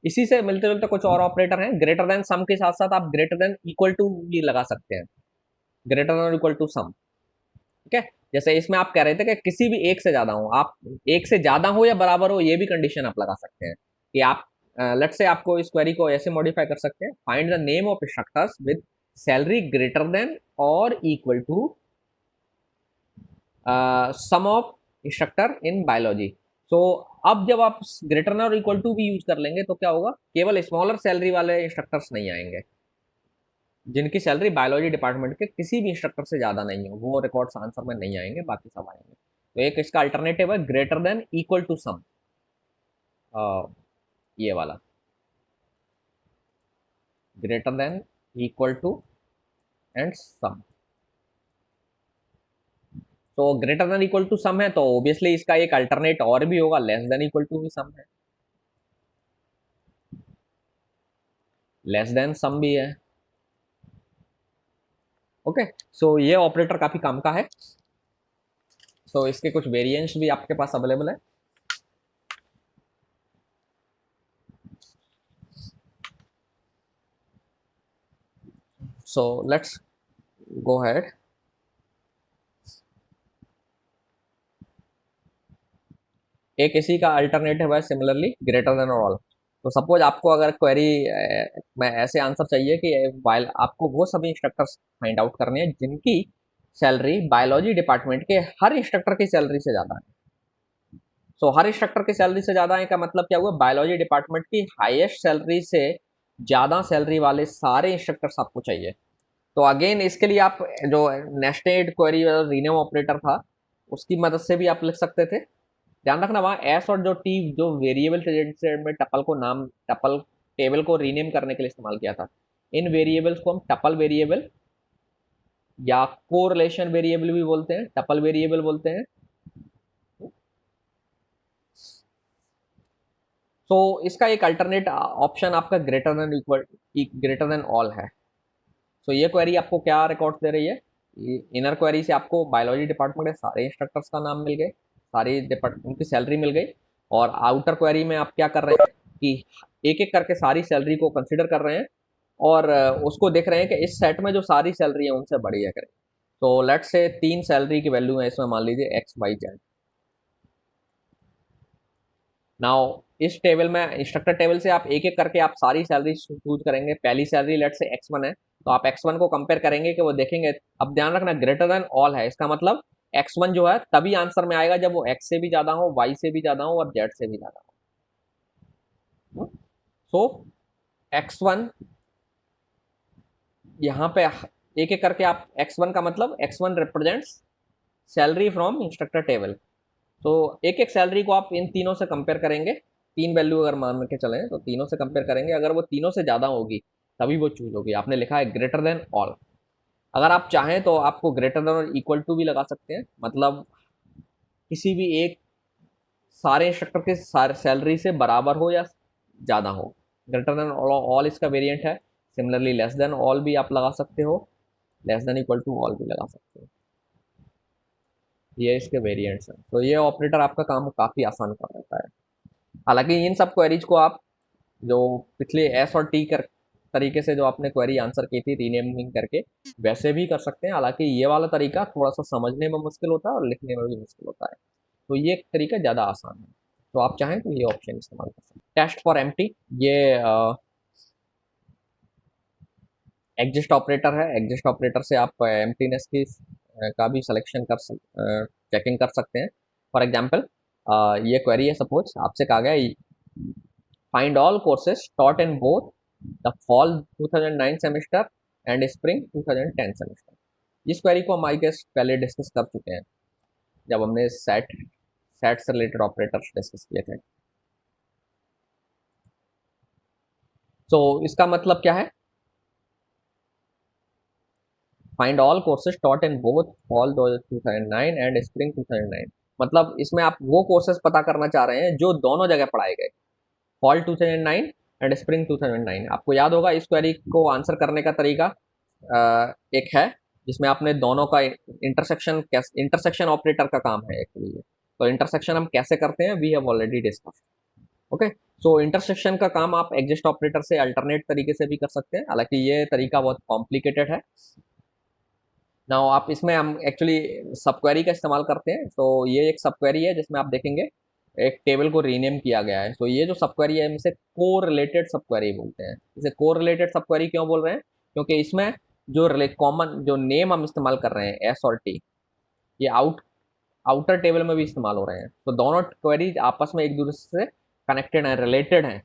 इसी से मिलते जुलते कुछ और ऑपरेटर हैं, ग्रेटर देन सम के साथ साथ आप ग्रेटर देन इक्वल टू भी लगा सकते हैं, ग्रेटर देन इक्वल टू सम। ठीक है, जैसे इसमें आप कह रहे थे कि किसी भी एक से ज्यादा हो, आप एक से ज्यादा हो या बराबर हो, ये भी कंडीशन आप लगा सकते हैं कि आप लेट्स से आपको इस क्वेरी को ऐसे मॉडिफाई कर सकते हैं, find the name of instructors with salary greater than और equal to some of instructor in biology. तो अब जब आप ग्रेटर देन और इक्वल टू भी यूज कर लेंगे तो क्या होगा, केवल स्मॉलर सैलरी वाले इंस्ट्रक्टर्स नहीं आएंगे, जिनकी सैलरी बायोलॉजी डिपार्टमेंट के किसी भी इंस्ट्रक्टर से ज्यादा नहीं हो, वो रिकॉर्ड्स आंसर में नहीं आएंगे, बाकी सब आएंगे। तो एक इसका अल्टरनेटिव है greater than equal to some, ये वाला, greater than equal to and some. तो greater than equal to some है तो ऑब्वियसली इसका एक अल्टरनेट और भी होगा, लेस देन इक्वल टू भी सम है, लेस देन सम भी है। ओके, सो ये ऑपरेटर काफी काम का है। सो इसके कुछ वेरिएंट्स भी आपके पास अवेलेबल है। So let's go ahead. एक इसी का अल्टरनेटिव है सिमिलरली ग्रेटर देन ऑल। तो सपोज आपको अगर क्वेरी में ऐसे आंसर चाहिए कि वाइल आपको वो सभी इंस्ट्रक्टर्स फाइंड आउट करने हैं जिनकी सैलरी बायोलॉजी डिपार्टमेंट के हर इंस्ट्रक्टर की सैलरी से ज़्यादा है। सो हर इंस्ट्रक्टर की सैलरी से ज़्यादा है का मतलब क्या हुआ, बायोलॉजी डिपार्टमेंट की हाईएस्ट सैलरी से ज़्यादा सैलरी वाले सारे इंस्ट्रक्टर्स आपको चाहिए। तो अगेन इसके लिए आप जो नेस्टेड क्वेरी रीनेम ऑपरेटर था उसकी मदद से भी आप लिख सकते थे। ध्यान रखना वहाँ एस और जो टी जो वेरिएबल में टपल को नाम टपल टेबल को रीनेम करने के लिए इस्तेमाल किया था। इन वेरिएबल्स को हम टपल वेरिएबल या कोरिलेशन वेरिएबल भी बोलते हैं, टपल वेरिएबल बोलते हैं। तो इसका एक अल्टरनेट ऑप्शन आपका ग्रेटर देन ऑल है। तो ये क्वेरी आपको क्या रिकॉर्ड दे रही है, इनर क्वेरी से आपको बायोलॉजी डिपार्टमेंट के सारे इंस्ट्रक्टर्स का नाम मिल गए, सारी डिपार्टमेंट उनकी सैलरी मिल गई। और आउटर क्वेरी में आप क्या कर रहे हैं कि एक एक करके सारी सैलरी को कंसिडर कर रहे हैं और उसको देख रहे हैं कि इस सेट में जो सारी सैलरी है उनसे बड़ी है करें। तो लेट्स से 3 सैलरी की वैल्यू है इसमें, मान लीजिए एक्स वाई जेड। नाउ इस टेबल में इंस्ट्रक्टर टेबल से आप एक एक करके आप सारी सैलरी चूज करेंगे। पहली सैलरी लेट से x1 है तो आप x1 को कंपेयर करेंगे कि वो देखेंगे। अब ध्यान रखना ग्रेटर देन ऑल है, इसका मतलब x1 जो है तभी आंसर में आएगा जब वो x से भी ज्यादा हो, y से भी ज्यादा हो और z से भी ज्यादा हो। सो x1 यहाँ पे एक एक करके आप x1 का मतलब x1 represents salary from instructor table. तो एक एक सैलरी को आप इन तीनों से कंपेयर करेंगे, 3 वैल्यू अगर मान के चलें तो तीनों से कंपेयर करेंगे, अगर वो तीनों से ज़्यादा होगी तभी वो चूज होगी। आपने लिखा है ग्रेटर देन ऑल, अगर आप चाहें तो आपको ग्रेटर देन और इक्वल टू भी लगा सकते हैं, मतलब किसी भी एक सारे इंस्ट्रक्टर के सैलरी से बराबर हो या ज़्यादा हो। ग्रेटर देन ऑल इसका वेरिएंट है। सिमिलरली लेस देन ऑल भी आप लगा सकते हो, less than equal to all भी लगा सकते हो। ये इसके वेरिएंट्स हैं। तो ये ऑपरेटर आपका काम काफ़ी आसान कर देता है। हालांकि इन सब क्वेरीज को आप जो पिछले एस और टी कर तरीके से जो आपने क्वेरी आंसर की थी रीनेमिंग करके वैसे भी कर सकते हैं। हालांकि ये वाला तरीका थोड़ा सा समझने में मुश्किल होता है और लिखने में भी मुश्किल होता है, तो ये तरीका ज़्यादा आसान है। तो आप चाहें तो ये ऑप्शन इस्तेमाल कर सकते हैं। टेस्ट फॉर एम्प्टी, ये एग्जिस्ट ऑपरेटर है। एग्जिस्ट ऑपरेटर से आप एम्प्टीनेस की का भी सिलेक्शन कर चेकिंग कर सकते हैं। फॉर एग्जाम्पल ये क्वेरी है, सपोज आपसे कहा गया find all courses taught in both the fall 2009 semester and spring 2010 semester. इस क्वेरी को हम आई गेस पहले डिस्कस कर चुके हैं जब हमने सेट से रिलेटेड ऑपरेटर्स डिस्कस किए थे। तो इसका मतलब क्या है, find all courses taught in both fall 2009 and spring 2009। मतलब इसमें आप वो कोर्सेज पता करना चाह रहे हैं जो दोनों जगह पढ़ाए गए, फॉल 2009 एंड स्प्रिंग 2009। आपको याद होगा इस क्वेरी को आंसर करने का तरीका एक है जिसमें आपने दोनों का इंटरसेक्शन ऑपरेटर का काम है एक्चुअली। तो इंटरसेक्शन हम कैसे करते हैं we have already discuss. Okay, so intersection का काम आप एग्जिस्ट ऑपरेटर से अल्टरनेट तरीके से भी कर सकते हैं, हालांकि ये तरीका बहुत कॉम्प्लिकेटेड है। नाउ आप इसमें हम एक्चुअली सब क्वेरी का इस्तेमाल करते हैं। तो ये एक सब क्वेरी है जिसमें आप देखेंगे एक टेबल को रीनेम किया गया है। तो ये जो सब क्वेरी है इसे को रिलेटेड सब क्वेरी बोलते हैं। इसे को रिलेटेड सब क्वेरी क्यों बोल रहे हैं, क्योंकि इसमें जो कॉमन जो नेम हम इस्तेमाल कर रहे हैं एस और टी, ये आउटर टेबल में भी इस्तेमाल हो रहे हैं। तो दोनों क्वेरीज आपस में एक दूसरे से कनेक्टेड हैं, रिलेटेड हैं।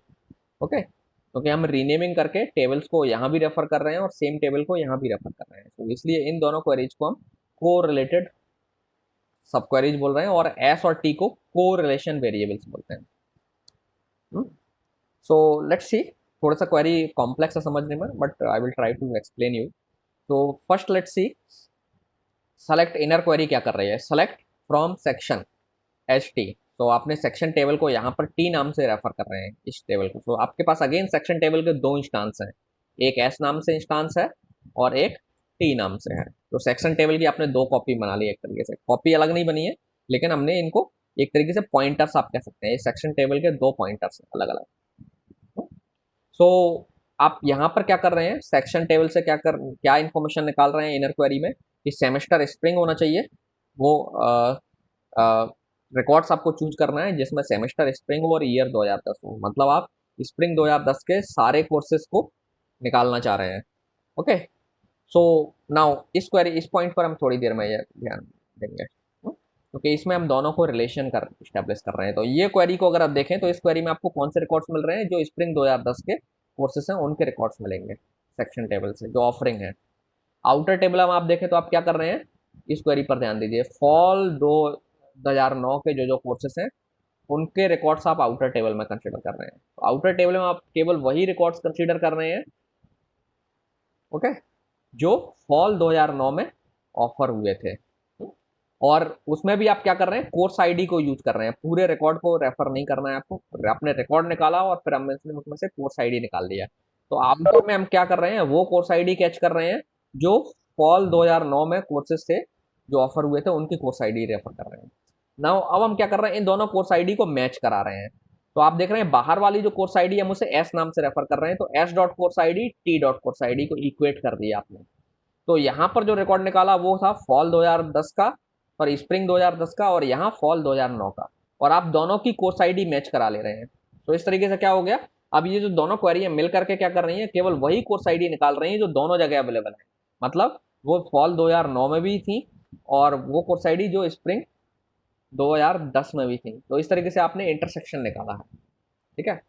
ओके, क्योंकि हम रीनेमिंग करके टेबल्स को यहाँ भी रेफर कर रहे हैं और सेम टेबल को यहाँ भी रेफर कर रहे हैं, तो इसलिए इन दोनों क्वेरीज को हम को रिलेटेड सब क्वेरीज बोल रहे हैं, और एस और टी को को रिलेशन वेरिएबल्स बोलते हैं। सो लेट्स सी, थोड़ा सा क्वेरी कॉम्प्लेक्स है समझने में, but I will try to explain you. तो first let's see, select inner query क्या कर रही है, select from section H T. तो आपने सेक्शन टेबल को यहाँ पर टी नाम से रेफर कर रहे हैं इस टेबल को। तो आपके पास अगेन सेक्शन टेबल के दो इंस्टांस हैं, एक एस नाम से इंस्टांस है और एक टी नाम से है। तो सेक्शन टेबल की आपने दो कॉपी बना ली, एक तरीके से कॉपी अलग नहीं बनी है, लेकिन हमने इनको एक तरीके से पॉइंटर्स आप कह सकते हैं, ये सेक्शन टेबल के दो पॉइंटर्स हैं अलग अलग। सो आप यहाँ पर क्या कर रहे हैं, सेक्शन टेबल से क्या इंफॉर्मेशन निकाल रहे हैं इनर क्वेरी में, कि सेमेस्टर स्प्रिंग होना चाहिए। वो रिकॉर्ड्स आपको चूज करना है जिसमें सेमेस्टर स्प्रिंग हो और ईयर 2010 हो, मतलब आप स्प्रिंग 2010 के सारे कोर्सेज को निकालना चाह रहे हैं। ओके, सो नाउ इस क्वेरी, इस पॉइंट पर हम थोड़ी देर में ये ध्यान देंगे, क्योंकि इसमें हम दोनों को रिलेशन कर स्टैब्लिश कर रहे हैं। तो ये क्वेरी को अगर आप देखें तो इस क्वेरी में आपको कौन से रिकॉर्ड्स मिल रहे हैं, जो स्प्रिंग 2010 के कोर्सेस हैं उनके रिकॉर्ड्स मिलेंगे सेक्शन टेबल से, जो ऑफरिंग है। आउटर टेबल हम आप देखें तो आप क्या कर रहे हैं, इस क्वेरी पर ध्यान दीजिए, फॉल 2009 के जो जो कोर्सेस हैं उनके रिकॉर्ड्स आप आउटर टेबल में कंसिडर कर रहे हैं। तो आउटर टेबल में आप केवल वही रिकॉर्ड्स कंसिडर कर रहे हैं, ओके, जो फॉल 2009 में ऑफर हुए थे। और उसमें भी आप क्या कर रहे हैं, कोर्स आईडी को यूज कर रहे हैं, पूरे रिकॉर्ड को रेफर नहीं करना है आपको। आपने रिकॉर्ड निकाला और फिर हमने उसमें से कोर्स आईडी निकाल दिया। तो आमतौर में हम क्या कर रहे हैं, वो कोर्स आईडी कैच कर रहे हैं जो फॉल 2009 में कोर्सेज थे जो ऑफर हुए थे, उनकी कोर्स आईडी रेफर कर रहे हैं। नाउ अब हम क्या कर रहे हैं, इन दोनों कोर्स आईडी को मैच करा रहे हैं। तो आप देख रहे हैं बाहर वाली जो कोर्स आईडी हम उसे एस नाम से रेफर कर रहे हैं, तो S dot course ID T dot course ID को इक्वेट कर दिया आपने। तो यहाँ पर जो रिकॉर्ड निकाला वो था फॉल 2010 का और स्प्रिंग 2010 का, और यहाँ फॉल 2009 का, और आप दोनों की कोर्स आईडी मैच करा ले रहे हैं। तो इस तरीके से क्या हो गया, अब ये जो दोनों क्वेरी है मिल करके क्या कर रही है, केवल वही कोर्स आईडी निकाल रही है जो दोनों जगह अवेलेबल है। मतलब वो फॉल 2009 में भी थी और वो कोर्स आईडी जो स्प्रिंग 2010 में भी थी। तो इस तरीके से आपने इंटरसेक्शन निकाला है, ठीक है।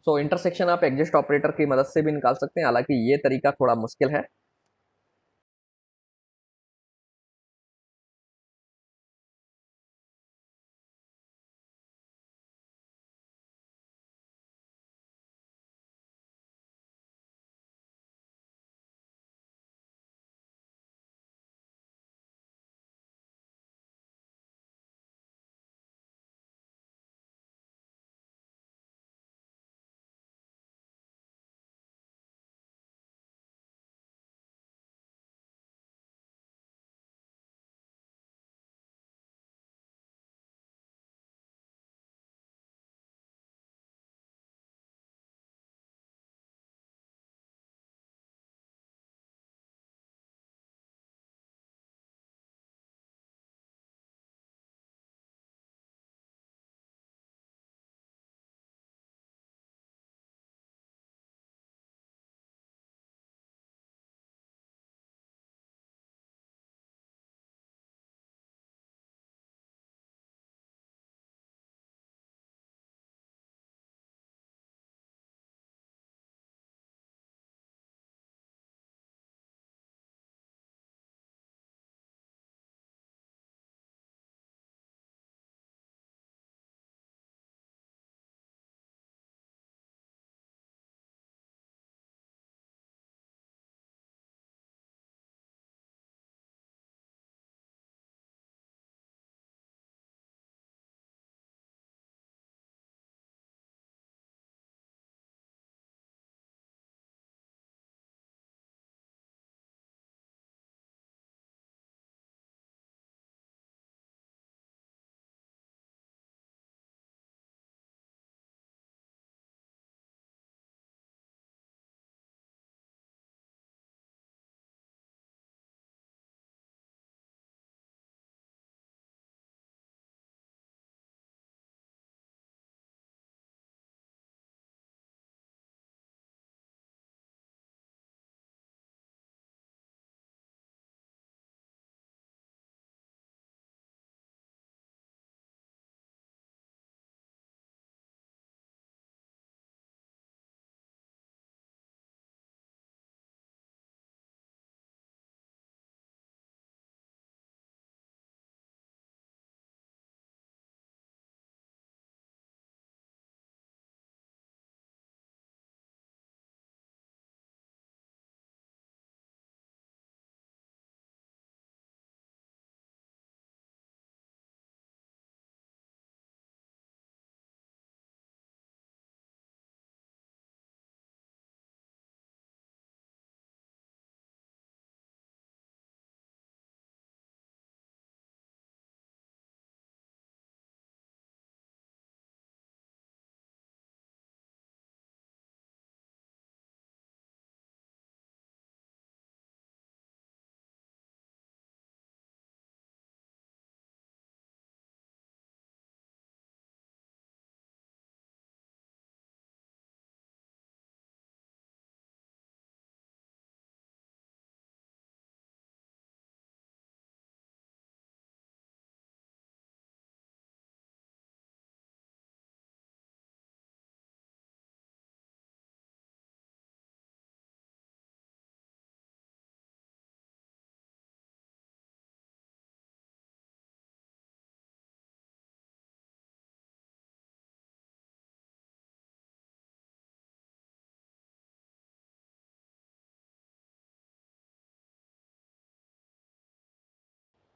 सो इंटरसेक्शन आप एग्जिस्ट ऑपरेटर की मदद से भी निकाल सकते हैं, हालांकि ये तरीका थोड़ा मुश्किल है।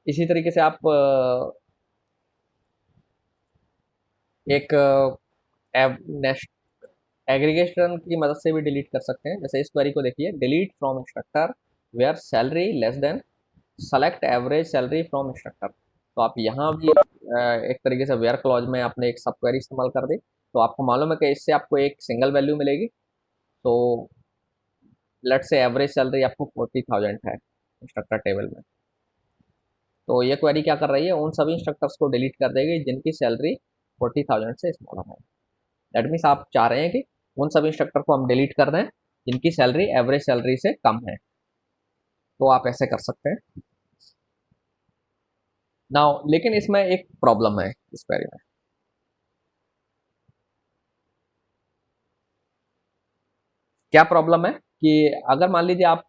इसी तरीके से आप एक एग्रीगेशन की मदद से भी डिलीट कर सकते हैं। जैसे इस क्वेरी को देखिए, delete from instructor where salary less than select average salary from instructor. तो आप यहाँ भी एक तरीके से वेयर क्लॉज में आपने एक सब क्वेरी इस्तेमाल कर दी। तो आपको मालूम है कि इससे आपको एक सिंगल वैल्यू मिलेगी। तो लेट से एवरेज सैलरी आपको 40,000 है इंस्ट्रक्टर टेबल में। तो ये क्वेरी क्या कर रही है, उन सभी इंस्ट्रक्टर्स को डिलीट कर देगी जिनकी सैलरी 40,000 से स्मॉलर है। दैट मीन्स आप चाह रहे हैं कि उन सभी इंस्ट्रक्टर को हम डिलीट कर दें जिनकी सैलरी एवरेज सैलरी से कम है। तो आप ऐसे कर सकते हैं। नाउ लेकिन इसमें एक प्रॉब्लम है इस क्वेरी में। क्या प्रॉब्लम है कि अगर मान लीजिए आप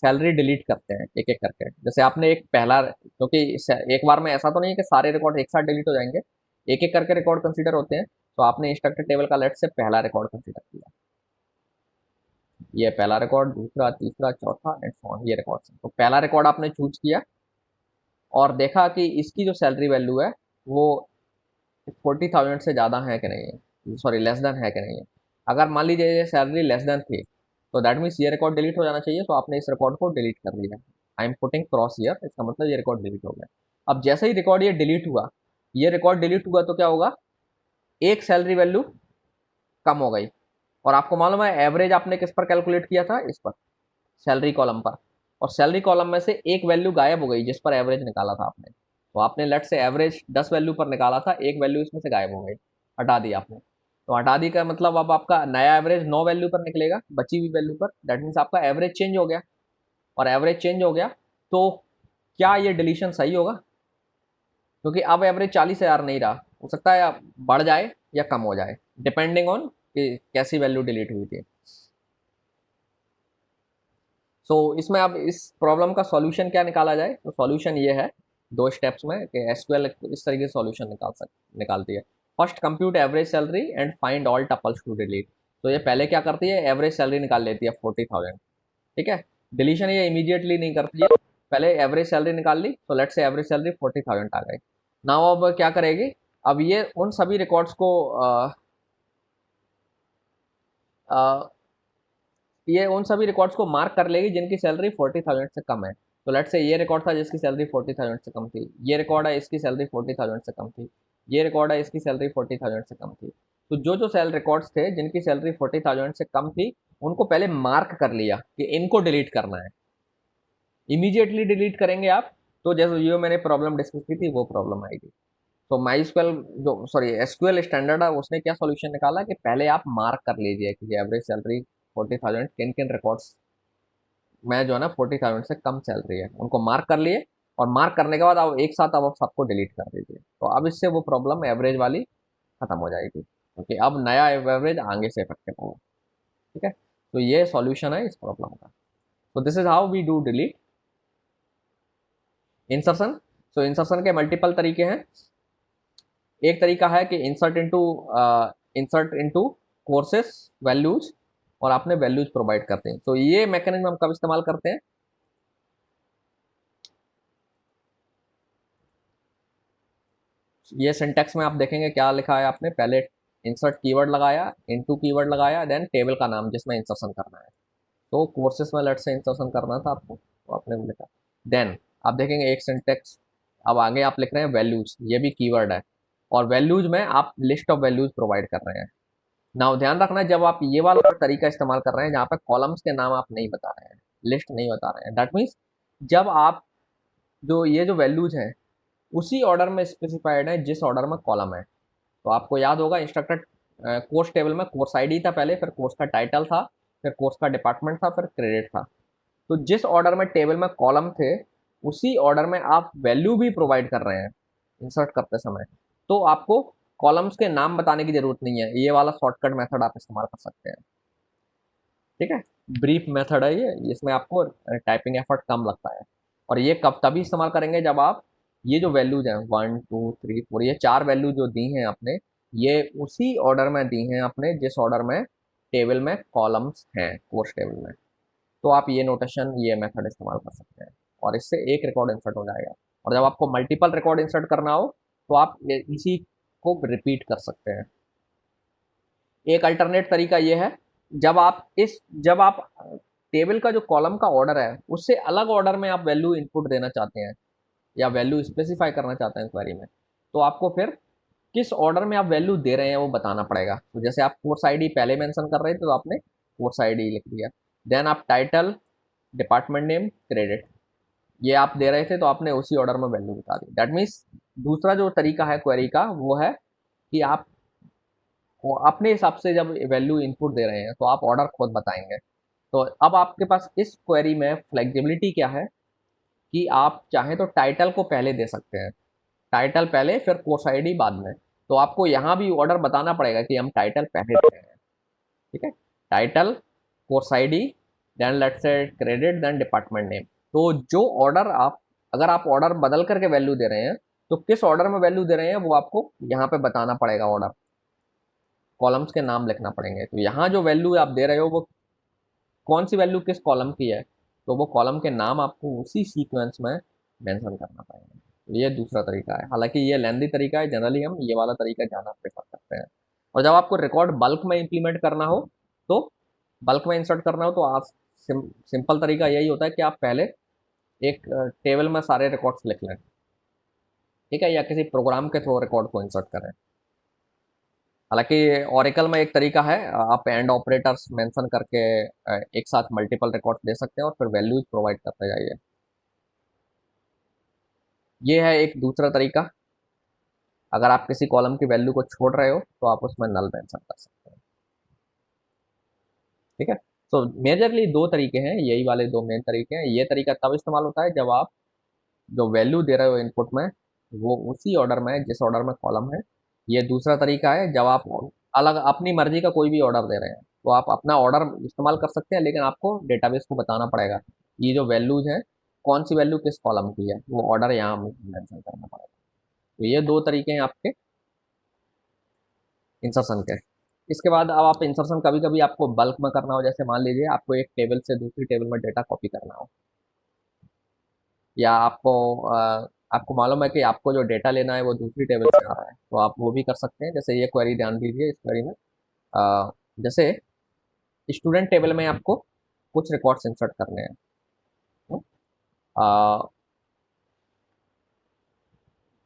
सैलरी डिलीट करते हैं एक एक करके, जैसे आपने एक पहला, क्योंकि एक बार में ऐसा तो नहीं है कि सारे रिकॉर्ड एक साथ डिलीट हो जाएंगे, एक एक करके रिकॉर्ड कंसीडर होते हैं। तो आपने इंस्ट्रक्टर टेबल का लेट से पहला रिकॉर्ड कंसीडर किया, ये पहला रिकॉर्ड, दूसरा, तीसरा, चौथा एंड सो ऑन, ये रिकॉर्ड। तो पहला रिकॉर्ड आपने चूज किया और देखा कि इसकी जो सैलरी वैल्यू है वो 40,000 से ज़्यादा है कि नहीं है, सॉरी लेस देन है कि नहीं है। अगर मान लीजिए ये सैलरी लेस देन थी तो दैट मीन्स ये रिकॉर्ड डिलीट हो जाना चाहिए। तो आपने इस रिकॉर्ड को डिलीट कर दिया, I am putting cross here, इसका मतलब ये रिकॉर्ड डिलीट हो गया। अब जैसे ही रिकॉर्ड ये डिलीट हुआ, ये रिकॉर्ड डिलीट हुआ तो क्या होगा, एक सैलरी वैल्यू कम हो गई। और आपको मालूम है एवरेज आपने किस पर कैलकुलेट किया था, इस पर, सैलरी कॉलम पर। और सैलरी कॉलम में से एक वैल्यू गायब हो गई जिस पर एवरेज निकाला था आपने। तो आपने लेट से एवरेज 10 वैल्यू पर निकाला था, एक वैल्यू इसमें से गायब हो गई, हटा दी आपने। तो हटा दी का मतलब अब आपका नया एवरेज 9 वैल्यू पर निकलेगा, बची हुई वैल्यू पर। दैट मीन्स आपका एवरेज चेंज हो गया। और एवरेज चेंज हो गया तो क्या ये डिलीशन सही होगा, क्योंकि अब एवरेज 40,000 नहीं रहा, हो सकता है बढ़ जाए या कम हो जाए डिपेंडिंग ऑन कि कैसी वैल्यू डिलीट हुई थी। सो इसमें अब इस प्रॉब्लम का सॉल्यूशन क्या निकाला जाए, तो सॉल्यूशन ये है दो स्टेप्स में कि एसक्यूएल इस तरीके से सॉल्यूशन निकालती है। First compute average salary and find all tuples to delete. तो ये पहले क्या करती है, एवरेज सैलरी निकाल लेती है 40,000, ठीक है। डिलीशन ये इमीडिएटली नहीं करती है, पहले एवरेज सैलरी निकाल ली, तो लेट से एवरेज सैलरी 40,000 आ गई। नाउ अब क्या करेगी, अब ये उन सभी रिकॉर्ड्स को ये उन सभी रिकॉर्ड्स को मार्क कर लेगी जिनकी सैलरी 40,000 से कम है। तो लेट से ये रिकॉर्ड था जिसकी सैलरी 40,000 से कम थी, ये रिकॉर्ड है इसकी सैलरी 40,000 से कम थी, ये रिकॉर्ड है इसकी सैलरी 40,000 से कम थी। तो जो जो सेल रिकॉर्ड्स थे जिनकी सैलरी 40,000 से कम थी, उनको पहले मार्क कर लिया कि इनको डिलीट करना है। इमीडिएटली डिलीट करेंगे आप तो जैसे ये मैंने प्रॉब्लम डिस्कस की थी वो प्रॉब्लम आएगी। तो माईस्क्यूएल जो सॉरी एसक्यूएल स्टैंडर्ड है उसने क्या सॉल्यूशन निकाला कि पहले आप मार्क कर लीजिए कि एवरेज सैलरी 40,000 किन किन रिकॉर्ड्स में जो है ना 40,000 से कम सैलरी है, उनको मार्क कर लिए। और मार्क करने के बाद अब एक साथ अब आप सबको डिलीट कर दीजिए। तो अब इससे वो प्रॉब्लम एवरेज वाली खत्म हो जाएगी, क्योंकि अब नया एवरेज आगे से इफेक्टिव होगा, ठीक है। तो ये सॉल्यूशन है इस प्रॉब्लम का। तो this is how we do delete insertion. So insertion के मल्टीपल तरीके हैं। एक तरीका है कि इंसर्ट इनटू कोर्सेस वैल्यूज, और आपने वैल्यूज प्रोवाइड करते हैं। तो ये मैकेनिज्म हम कब इस्तेमाल करते हैं, ये सिंटेक्स में आप देखेंगे क्या लिखा है आपने, पहले इंसर्ट कीवर्ड लगाया, इनटू कीवर्ड लगाया, देन टेबल का नाम जिसमें इंसर्शन करना है। तो कोर्सेस में लेट से इंसर्शन करना था आपको, तो आपने वो लिखा। देन आप देखेंगे एक सिंटेक्स, अब आगे आप लिख रहे हैं वैल्यूज, ये भी कीवर्ड है। और वैल्यूज में आप लिस्ट ऑफ वैल्यूज प्रोवाइड कर रहे हैं। नाउ ध्यान रखना जब आप ये वाला तरीका इस्तेमाल कर रहे हैं जहाँ पे कॉलम्स के नाम आप नहीं बता रहे हैं, लिस्ट नहीं बता रहे हैं, दैट मीन्स जब आप जो ये जो वैल्यूज हैं उसी ऑर्डर में स्पेसिफाइड है जिस ऑर्डर में कॉलम है। तो आपको याद होगा इंस्ट्रक्टर कोर्स टेबल में कोर्स आईडी था पहले, फिर कोर्स का टाइटल था, फिर कोर्स का डिपार्टमेंट था, फिर क्रेडिट था। तो जिस ऑर्डर में टेबल में कॉलम थे उसी ऑर्डर में आप वैल्यू भी प्रोवाइड कर रहे हैं इंसर्ट करते समय। तो आपको कॉलम्स के नाम बताने की जरूरत नहीं है, ये वाला शॉर्टकट मेथड आप इस्तेमाल कर सकते हैं, ठीक है। ब्रीफ मेथड है ये, इसमें आपको टाइपिंग एफर्ट कम लगता है। और ये कब तभी इस्तेमाल करेंगे जब आप ये जो वैल्यूज हैं 1 2 3 4, ये चार वैल्यू जो दी हैं आपने, ये उसी ऑर्डर में दी हैं आपने जिस ऑर्डर में टेबल में कॉलम्स हैं कोर्स टेबल में। तो आप ये नोटेशन ये मेथड इस्तेमाल कर सकते हैं और इससे एक रिकॉर्ड इंसर्ट हो जाएगा। और जब आपको मल्टीपल रिकॉर्ड इंसर्ट करना हो तो आप इसी को रिपीट कर सकते हैं। एक अल्टरनेट तरीका ये है, जब आप टेबल का जो कॉलम का ऑर्डर है उससे अलग ऑर्डर में आप वैल्यू इनपुट देना चाहते हैं या वैल्यू स्पेसिफाई करना चाहते हैं क्वेरी में, तो आपको फिर किस ऑर्डर में आप वैल्यू दे रहे हैं वो बताना पड़ेगा। तो जैसे आप कोर्स आईडी पहले मेंशन कर रहे थे तो आपने कोर्स आईडी लिख दिया, देन आप टाइटल, डिपार्टमेंट नेम, क्रेडिट ये आप दे रहे थे तो आपने उसी ऑर्डर में वैल्यू बता दी। दैट मीन्स दूसरा जो तरीका है क्वेरी का वो है कि आप अपने हिसाब से जब वैल्यू इनपुट दे रहे हैं तो आप ऑर्डर खुद बताएंगे। तो अब आपके पास इस क्वेरी में फ्लेक्सिबिलिटी क्या है कि आप चाहें तो टाइटल को पहले दे सकते हैं, टाइटल पहले फिर कोर्स आईडी बाद में। तो आपको यहाँ भी ऑर्डर बताना पड़ेगा कि हम टाइटल पहले दे रहे हैं, ठीक है, title, course ID, then let's say credit, then department name. तो जो ऑर्डर आप अगर आप ऑर्डर बदल करके वैल्यू दे रहे हैं तो किस ऑर्डर में वैल्यू दे रहे हैं वो आपको यहाँ पे बताना पड़ेगा, ऑर्डर कॉलम्स के नाम लिखना पड़ेंगे। तो यहाँ जो वैल्यू आप दे रहे हो वो कौन सी वैल्यू किस कॉलम की है तो वो कॉलम के नाम आपको उसी सीक्वेंस में मेंशन करना पड़ेगा। तो ये दूसरा तरीका है, हालांकि ये लेंदी तरीका है, जनरली हम ये वाला तरीका ज़्यादा प्रेफर करते हैं। और जब आपको रिकॉर्ड बल्क में इंप्लीमेंट करना हो तो बल्क में इंसर्ट करना हो तो आप सिंपल तरीका यही होता है कि आप पहले एक टेबल में सारे रिकॉर्ड्स लिख लें, ठीक है, या किसी प्रोग्राम के थ्रू रिकॉर्ड को इंसर्ट करें। हालांकि ओरेकल में एक तरीका है, आप एंड ऑपरेटर्स मेंशन करके एक साथ मल्टीपल रिकॉर्ड दे सकते हैं और फिर वैल्यूज प्रोवाइड करते जाइए। ये है एक दूसरा तरीका। अगर आप किसी कॉलम की वैल्यू को छोड़ रहे हो तो आप उसमें नल मेंशन कर सकते हैं, ठीक है। तो मेजरली दो तरीके हैं, यही वाले दो मेन तरीके हैं। ये तरीका तब इस्तेमाल होता है जब आप जो वैल्यू दे रहे हो इनपुट में वो उसी ऑर्डर में जिस ऑर्डर में कॉलम है। ये दूसरा तरीका है जब आप अलग अपनी मर्जी का कोई भी ऑर्डर दे रहे हैं तो आप अपना ऑर्डर इस्तेमाल कर सकते हैं, लेकिन आपको डेटाबेस को बताना पड़ेगा ये जो वैल्यूज हैं कौन सी वैल्यू किस कॉलम की है, वो ऑर्डर यहाँ मेंशन करना पड़ेगा। तो ये दो तरीके हैं आपके इंसर्शन के। इसके बाद अब आप इंसर्शन कभी कभी आपको बल्क में करना हो, जैसे मान लीजिए आपको एक टेबल से दूसरी टेबल में डेटा कॉपी करना हो, या आपको मालूम है कि आपको जो डेटा लेना है वो दूसरी टेबल से आ रहा है तो आप वो भी कर सकते हैं। जैसे ये क्वेरी ध्यान दीजिए, इस क्वेरी में जैसे स्टूडेंट टेबल में आपको कुछ रिकॉर्ड्स इंसर्ट करने हैं। अ,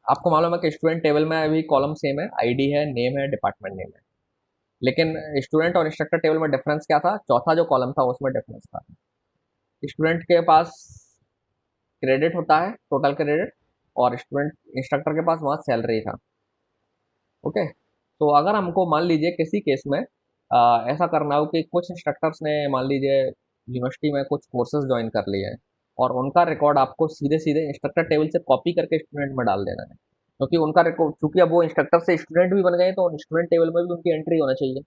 आपको मालूम है कि स्टूडेंट टेबल में अभी कॉलम सेम है, आईडी है, नेम है, डिपार्टमेंट नेम है, लेकिन स्टूडेंट और इंस्ट्रक्टर टेबल में डिफरेंस क्या था, चौथा जो कॉलम था उसमें डिफरेंस था। स्टूडेंट के पास क्रेडिट होता है, टोटल क्रेडिट, और स्टूडेंट इंस्ट्रक्टर के पास वहाँ सैलरी था, ओके। तो अगर हमको मान लीजिए किसी केस में ऐसा करना हो कि कुछ इंस्ट्रक्टर्स ने मान लीजिए यूनिवर्सिटी में कुछ कोर्सेज ज्वाइन कर लिए हैं और उनका रिकॉर्ड आपको सीधे सीधे इंस्ट्रक्टर टेबल से कॉपी करके स्टूडेंट में डाल देना है, क्योंकि उनका रिकॉर्ड चूंकि अब वो इंस्ट्रक्टर से स्टूडेंट भी बन गए तो स्टूडेंट टेबल में भी उनकी एंट्री होना चाहिए।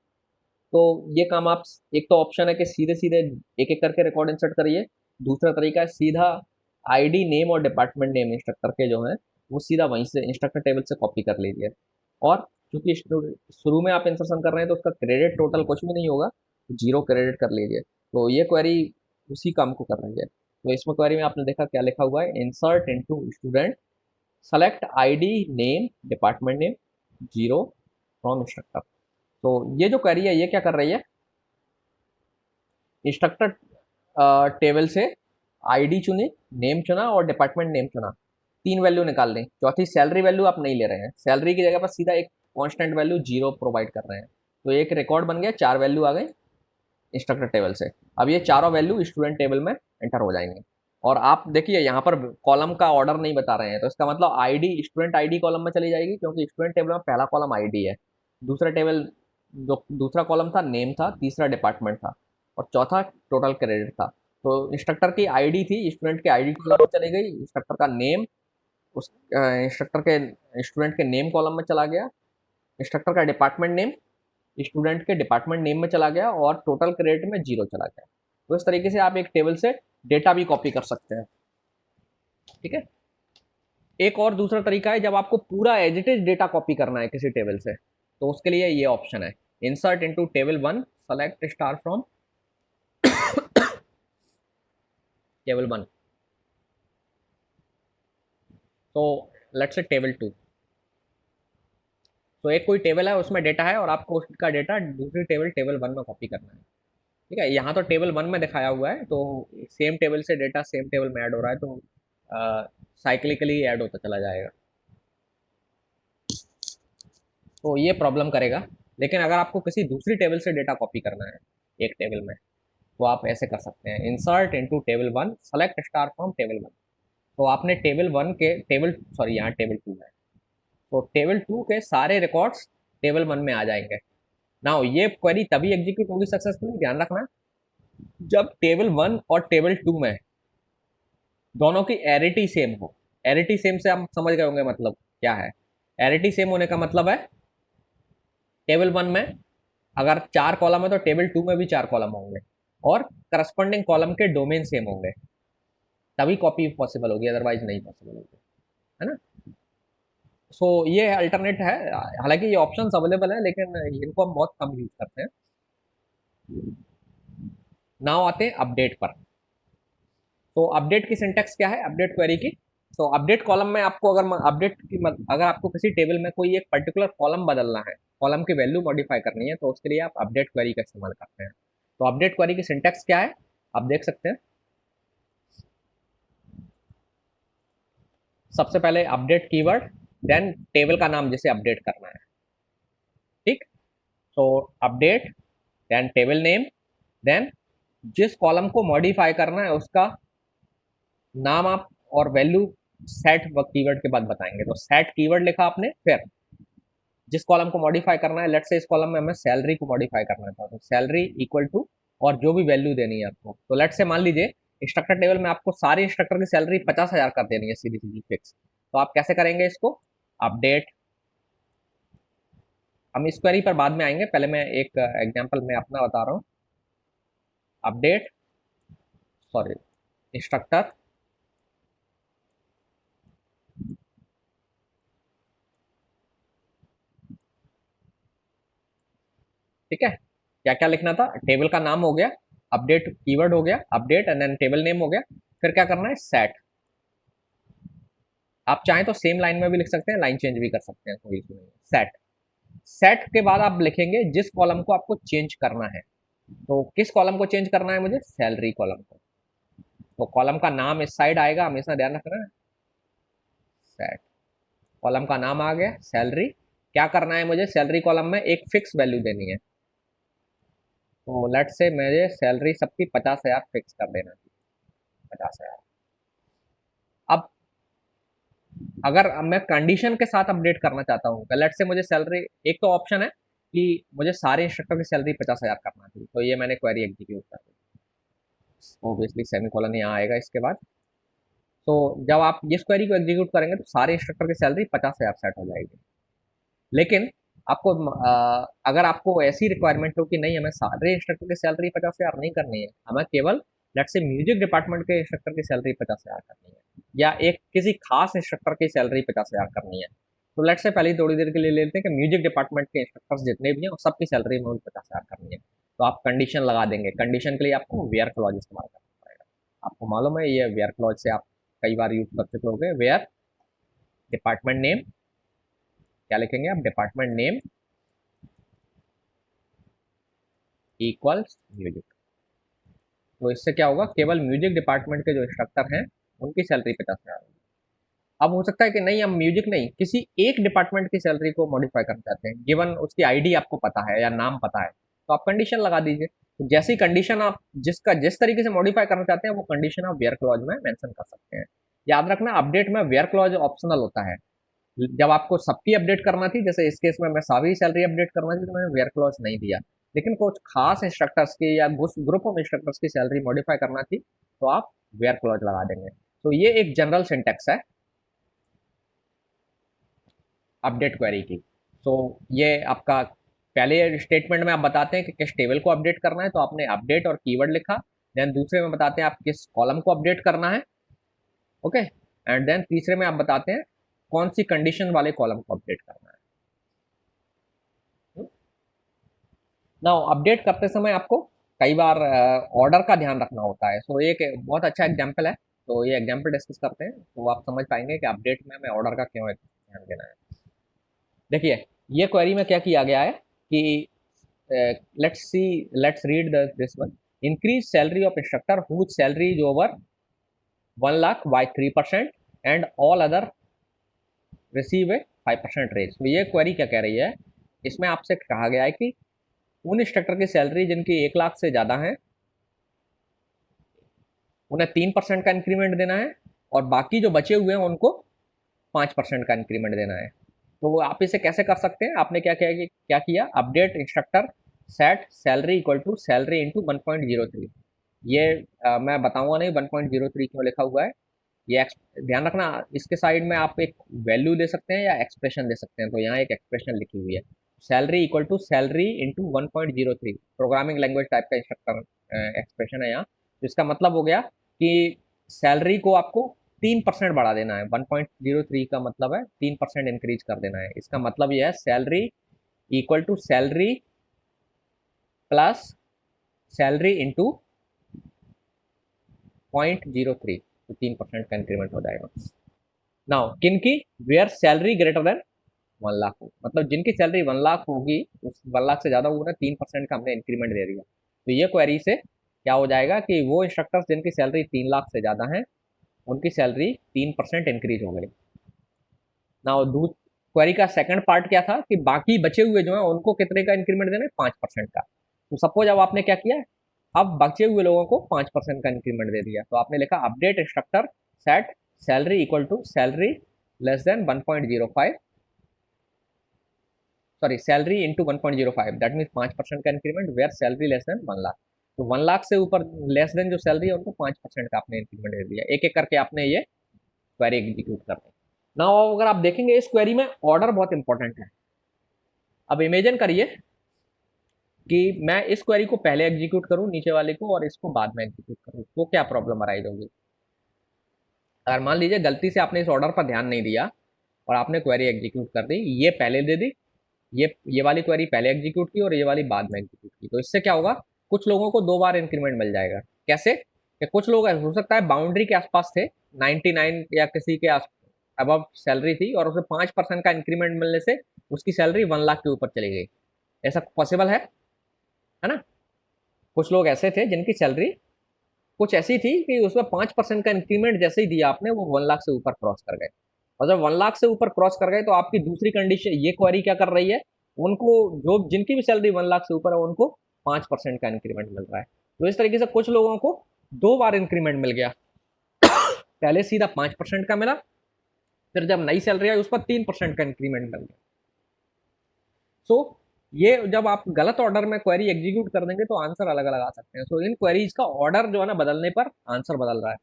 तो ये काम आप, एक तो ऑप्शन है कि सीधे सीधे एक एक करके रिकॉर्ड इंसर्ट करिए, दूसरा तरीका है सीधा आईडी, नेम और डिपार्टमेंट नेम इंस्ट्रक्टर के जो है वो सीधा वहीं से इंस्ट्रक्टर टेबल से कॉपी कर लीजिए। और क्योंकि शुरू में आप इंसर्शन कर रहे हैं तो उसका क्रेडिट टोटल कुछ भी नहीं होगा, जीरो क्रेडिट कर लीजिए। तो ये क्वेरी उसी काम को कर रही है। तो इसमें क्वेरी में आपने देखा क्या लिखा हुआ है, insert into student, select ID, name, department name, zero from instructor. तो ये जो क्वेरी है ये क्या कर रही है, इंस्ट्रक्टर टेबल से आईडी चुनी, नेम चुना और डिपार्टमेंट नेम चुना, तीन वैल्यू निकाल दें, चौथी सैलरी वैल्यू आप नहीं ले रहे हैं, सैलरी की जगह पर सीधा एक कांस्टेंट वैल्यू जीरो प्रोवाइड कर रहे हैं। तो एक रिकॉर्ड बन गया, चार वैल्यू आ गई इंस्ट्रक्टर टेबल से। अब ये चारों वैल्यू स्टूडेंट टेबल में एंटर हो जाएंगे। और आप देखिए यहाँ पर कॉलम का ऑर्डर नहीं बता रहे हैं तो इसका मतलब आईडी स्टूडेंट आईडी कॉलम में चली जाएगी, क्योंकि स्टूडेंट टेबल में पहला कॉलम आईडी है, दूसरा टेबल जो दूसरा कॉलम था नेम था, तीसरा डिपार्टमेंट था और चौथा टोटल क्रेडिट था। तो इंस्ट्रक्टर की आईडी थी, स्टूडेंट की आईडी कॉलम में चली गई, इंस्ट्रक्टर का नेम उस इंस्ट्रक्टर के स्टूडेंट के नेम कॉलम में चला गया, इंस्ट्रक्टर का डिपार्टमेंट नेम स्टूडेंट के डिपार्टमेंट नेम में चला गया और टोटल क्रेडिट में जीरो चला गया। तो इस तरीके से आप एक टेबल से डेटा भी कॉपी कर सकते हैं, ठीक है। एक और दूसरा तरीका है जब आपको पूरा as it is data copy करना है किसी टेबल से, तो उसके लिए ये ऑप्शन है, insert into table one, select star from table one. तो लेट्स से टेबल 2। तो एक कोई टेबल है, उसमें डेटा है और आपको उसका डेटा दूसरी टेबल टेबल 1 में कॉपी करना है। ठीक है, यहाँ तो टेबल 1 में दिखाया हुआ है, तो सेम टेबल से डेटा सेम टेबल में ऐड हो रहा है, तो साइक्लिकली ऐड होता चला जाएगा। तो ये प्रॉब्लम करेगा। लेकिन अगर आपको किसी दूसरी टेबल से डेटा कॉपी करना है एक टेबल में, तो आप ऐसे कर सकते हैं, insert into table 1 select star from table 1। तो आपने टेबल 1 के टेबल सॉरी यहाँ टेबल 2 है, तो टेबल 2 के सारे रिकॉर्ड्स टेबल 1 में आ जाएंगे। नाउ ये क्वेरी तभी एग्जीक्यूट होगी सक्सेसफुली, ध्यान रखना, जब टेबल 1 और टेबल 2 में दोनों की एरिटी सेम हो। एरिटी सेम से आप समझ गए होंगे मतलब क्या है। एरिटी सेम होने का मतलब है टेबल 1 में अगर 4 कॉलम है तो टेबल 2 में भी 4 कॉलम होंगे, और करस्पॉन्डिंग कॉलम के डोमेन सेम होंगे, तभी कॉपी पॉसिबल होगी, अदरवाइज नहीं पॉसिबल होगी, है ना। सो ये अल्टरनेट है, हालांकि ये ऑप्शंस अवेलेबल है, लेकिन इनको हम बहुत कम यूज करते हैं। नाउ आते हैं अपडेट पर। तो अपडेट की सिंटेक्स क्या है अपडेट क्वेरी की। तो अपडेट कॉलम में आपको अगर अपडेट की अगर आपको किसी टेबल में कोई एक पर्टिकुलर कॉलम बदलना है, कॉलम की वैल्यू मॉडिफाई करनी है, तो उसके लिए आप अपडेट क्वेरी का इस्तेमाल करते हैं। तो अपडेट क्वेरी की सिंटेक्स क्या है आप देख सकते हैं। सबसे पहले अपडेट कीवर्ड, देन टेबल का नाम जिसे अपडेट करना है। ठीक, तो अपडेट, देन टेबल नेम, देन जिस कॉलम को मॉडिफाई करना है उसका नाम आप और वैल्यू सेट कीवर्ड के बाद बताएंगे। तो सेट कीवर्ड लिखा आपने, फिर जिस कॉलम को मॉडिफाई करना है, लेट्स से इस कॉलम में हमें सैलरी को मॉडिफाई करना था, तो सैलरी इक्वल टू और जो भी वैल्यू देनी है आपको। तो लेट्स से मान लीजिए इंस्ट्रक्टर टेबल में आपको सारे इंस्ट्रक्टर की सैलरी 50,000 कर देनी है सीधी सीधी फिक्स। तो आप कैसे करेंगे इसको, अपडेट, हम इस क्वेरी पर बाद में आएंगे, पहले मैं एक एग्जांपल में अपना बता रहा हूँ। अपडेट सॉरी इंस्ट्रक्टर ठीक है, क्या क्या लिखना था, टेबल का नाम हो गया, अपडेट कीवर्ड हो गया, update and then table name हो गया, फिर क्या करना है सेट। आप चाहें तो सेम लाइन में भी लिख सकते हैं, लाइन चेंज भी कर सकते हैं, कोई इशू नहीं है। सेट, सेट के बाद आप लिखेंगे जिस कॉलम को आपको चेंज करना है। तो किस कॉलम को चेंज करना है मुझे, सैलरी कॉलम को। तो कॉलम का नाम इस साइड आएगा, हमेशा ध्यान रखना है, सेट, कॉलम का नाम आ गया सैलरी। क्या करना है मुझे, सैलरी कॉलम में एक फिक्स वैल्यू देनी है। तो लेट से मुझे सैलरी सबकी 50,000 फिक्स कर देना थी, 50,000। अब अगर मैं कंडीशन के साथ अपडेट करना चाहता हूँ, लेट से मुझे सैलरी, एक तो ऑप्शन है कि मुझे सारे इंस्ट्रक्टर की सैलरी 50,000 करना थी, तो ये मैंने क्वेरी एग्जीक्यूट कर दी, ऑब्वियसली सेमीकोलन यहाँ आएगा इसके बाद। तो जब आप इस क्वेरी को एग्जीक्यूट करेंगे तो सारे इंस्ट्रक्टर की सैलरी 50,000 सेट हो जाएगी। लेकिन आपको अगर आपको ऐसी रिक्वायरमेंट हो कि नहीं हमें सारे इंस्ट्रक्टर की सैलरी 50,000 नहीं करनी है, हमें केवल लेट से म्यूजिक डिपार्टमेंट के इंस्ट्रक्टर की सैलरी 50,000 करनी है, या एक किसी खास इंस्ट्रक्टर की सैलरी 50,000 करनी है, तो लेट से पहले थोड़ी देर के लिए लेते हैं कि म्यूजिक डिपार्टमेंट के इंस्ट्रक्टर्स जितने भी हैं सबकी सैलरी में 50,000 करनी है। तो आप कंडीशन लगा देंगे, कंडीशन के लिए आपको वेयर क्लॉज इस्तेमाल करना पड़ेगा। आपको मालूम है ये वेयर क्लॉज से आप कई बार यूज कर चुके होंगे। वेयर डिपार्टमेंट नेम, क्या लिखेंगे आप, डिपार्टमेंट नेम इक्वल्स म्यूजिक। तो इससे क्या होगा, केवल म्यूजिक डिपार्टमेंट के जो इंस्ट्रक्टर हैं उनकी सैलरी 50,000 होगी। अब हो सकता है कि नहीं, हम म्यूजिक नहीं किसी एक डिपार्टमेंट की सैलरी को मॉडिफाई करना चाहते हैं, गिवन उसकी आईडी आपको पता है या नाम पता है, तो आप कंडीशन लगा दीजिए। तो जैसी कंडीशन आप जिसका जिस तरीके से मॉडिफाई करना चाहते हैं वो कंडीशन आप वेयर क्लॉज में मेंशन कर सकते हैं। याद रखना अपडेट में वेयर क्लॉज ऑप्शनल होता है। जब आपको सबकी अपडेट करना थी, जैसे इस केस में मैं सभी सैलरी अपडेट करना थी, तो मैंने वेयर क्लॉज नहीं दिया। लेकिन कुछ खास इंस्ट्रक्टर्स की या ग्रुप ऑफ इंस्ट्रक्टर्स की सैलरी मॉडिफाई करना थी, तो आप वेयर क्लॉज लगा देंगे। तो ये एक जनरल सिंटेक्स है अपडेट क्वेरी की। तो ये आपका पहले स्टेटमेंट में आप बताते हैं कि किस टेबल को अपडेट करना है, तो आपने अपडेट और कीवर्ड लिखा। देन दूसरे में बताते हैं आप किस कॉलम को अपडेट करना है, ओके, एंड देन तीसरे में आप बताते हैं कौन सी कंडीशन वाले कॉलम को अपडेट करना है। ना अपडेट करते समय आपको कई बार ऑर्डर का ध्यान रखना होता है। सो एक बहुत अच्छा एग्जाम्पल है, तो ये एग्जाम्पल डिस्कस करते हैं तो आप समझ पाएंगे कि अपडेट में हमें ऑर्डर का क्यों ध्यान देना है। देखिए ये क्वेरी में क्या किया गया है कि let's read this one. Increase salary of instructor whose salary is over 1 lakh by 3% and all other receive a 5% raise. तो ये क्वेरी क्या कह रही है, इसमें आपसे कहा गया है कि उन इंस्ट्रक्टर की सैलरी जिनकी 1 लाख से ज़्यादा है उन्हें 3% का इंक्रीमेंट देना है और बाकी जो बचे हुए हैं उनको 5% का इंक्रीमेंट देना है। तो आप इसे कैसे कर सकते हैं, आपने क्या किया, update instructor set salary equal to salary into 1.03। ये मैं बताऊंगा नहीं 1.03 क्यों लिखा हुआ है, ये ध्यान रखना। इसके साइड में आप एक वैल्यू दे सकते हैं या एक्सप्रेशन दे सकते हैं, तो यहाँ एक एक्सप्रेशन लिखी हुई है salary equal to salary into 1.03। Programming language type का इंस्ट्रक्टर एक्सप्रेशन है यहाँ। तो इसका मतलब हो गया कि सैलरी को आपको 3% बढ़ा देना है। 1.03 का मतलब है 3% इंक्रीज कर देना है। इसका मतलब यह है salary equal to salary plus salary into 0.03, तो 3% का इंक्रीमेंट हो जाएगा। नाउ किनकी where salary greater than 1 lakh हो, मतलब जिनकी सैलरी 1 लाख होगी, उस 1 लाख से ज़्यादा होगा ना, 3% का हमने इंक्रीमेंट दे दिया। तो ये क्वेरी से क्या हो जाएगा कि वो इंस्ट्रक्टर्स जिनकी सैलरी 3 लाख से ज़्यादा है उनकी सैलरी 3% इंक्रीज हो गई। नाउ क्वेरी का सेकंड पार्ट क्या था कि बाकी बचे हुए जो है उनको कितने का इंक्रीमेंट देना है, 5% का। तो सपोज अब आपने क्या किया, अब बचे हुए लोगों को 5% का इंक्रीमेंट दे दिया। तो आपने लिखा update instructor set salary equal to salary less than 1.05, sorry salary into 1.05, that mean 5% का increment where salary less than 1 lakh. तो 1 लाख से ऊपर लेस देन जो सैलरी है उनको 5% का आपने इंक्रीमेंट दे दिया। एक एक करके आपने ये क्वेरी एग्जीक्यूट करते हैं। नाउ अगर आप देखेंगे इस क्वेरी में ऑर्डर बहुत इंपॉर्टेंट है। अब इमेजिन करिए कि मैं इस क्वेरी को पहले एग्जीक्यूट करूं नीचे वाले को और इसको बाद में एग्जीक्यूट करूं, तो क्या प्रॉब्लम अराइज होगी। अगर मान लीजिए गलती से आपने इस ऑर्डर पर ध्यान नहीं दिया और आपने क्वेरी एग्जीक्यूट कर दी, ये पहले दे दी, ये वाली क्वेरी पहले एग्जीक्यूट की और ये वाली बाद में एग्जीक्यूट की, तो इससे क्या होगा, कुछ लोगों को 2 बार इंक्रीमेंट मिल जाएगा। कैसे कि कुछ लोग हो सकता है बाउंड्री के आसपास थे, 99 या किसी के अबव सैलरी थी और उसे 5% का इंक्रीमेंट मिलने से उसकी सैलरी 1 लाख के ऊपर चली गई। ऐसा पॉसिबल है ना। कुछ लोग ऐसे थे जिनकी सैलरी कुछ ऐसी थी कि उसमें 5% का इंक्रीमेंट जैसे ही दिया आपने वो 1 लाख से ऊपर क्रॉस कर गए, और जब 1 लाख से ऊपर क्रॉस कर गए तो आपकी दूसरी कंडीशन, ये क्वेरी क्या कर रही है, उनको जो जिनकी भी सैलरी 1 लाख से ऊपर है उनको 5% का इंक्रीमेंट मिल रहा है। तो इस तरीके से कुछ लोगों को 2 बार इंक्रीमेंट मिल गया। पहले सीधा 5% का मिला, फिर जब नई सैलरी आई उस पर 3% का इंक्रीमेंट मिल गया। सो ये जब आप गलत ऑर्डर में क्वेरी एग्जीक्यूट कर देंगे तो आंसर अलग अलग आ सकते हैं। सो इन क्वेरीज का ऑर्डर जो है ना बदलने पर आंसर बदल रहा है।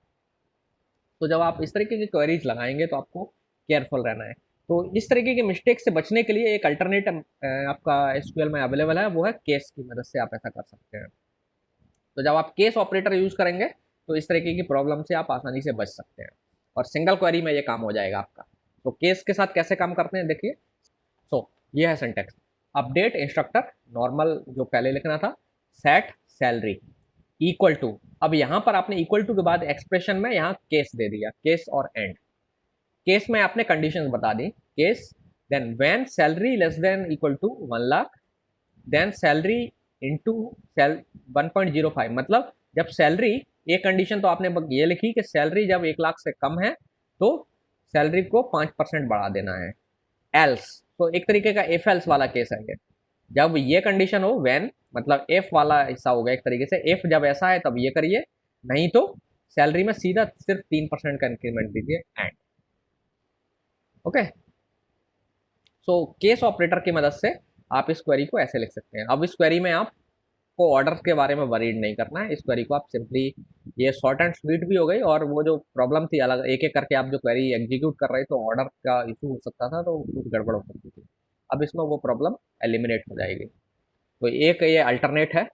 तो जब आप इस तरीके की क्वेरीज लगाएंगे तो आपको केयरफुल रहना है। तो इस तरीके के मिस्टेक से बचने के लिए एक अल्टरनेट आपका एसक्यूएल में अवेलेबल है, वो है केस की मदद से आप ऐसा कर सकते हैं। तो जब आप केस ऑपरेटर यूज करेंगे तो इस तरीके की प्रॉब्लम से आप आसानी से बच सकते हैं और सिंगल क्वेरी में ये काम हो जाएगा आपका। तो केस के साथ कैसे काम करते हैं देखिए। सो ये है सिंटेक्स, अपडेट इंस्ट्रक्टर नॉर्मल जो पहले लिखना था, सेट सैलरी इक्वल टू, अब यहां पर आपने इक्वल टू के बाद एक्सप्रेशन में यहां केस दे दिया, केस और एंड। केस में आपने कंडीशंस बता दी, case then when salary less than equal to 1 lakh then salary into 1.05, मतलब जब सैलरी, एक कंडीशन तो आपने ये लिखी कि सैलरी जब 1 लाख से कम है तो सैलरी को 5% बढ़ा देना है। एल्स, तो एक तरीके का इफ एल्स वाला केस है ये। जब ये कंडीशन हो, व्हेन मतलब इफ वाला हिस्सा होगा एक तरीके से, इफ जब ऐसा है तब ये करिए, नहीं तो सैलरी में सीधा सिर्फ 3% का इंक्रीमेंट दीजिए and. Okay, so case operator की मदद से आप इस क्वेरी को ऐसे लिख सकते हैं। अब इस क्वेरी में आपको ऑर्डर के बारे में वरीड नहीं करना है, इस क्वेरी को आप सिंपली, ये शॉर्ट एंड स्वीट भी हो गई, और वो जो प्रॉब्लम थी अलग एक एक करके आप जो क्वेरी एग्जीक्यूट कर रहे थे तो ऑर्डर का इशू हो सकता था, तो कुछ गड़बड़ हो सकती थी। अब इसमें वो प्रॉब्लम एलिमिनेट हो जाएगी। तो एक ये अल्टरनेट है,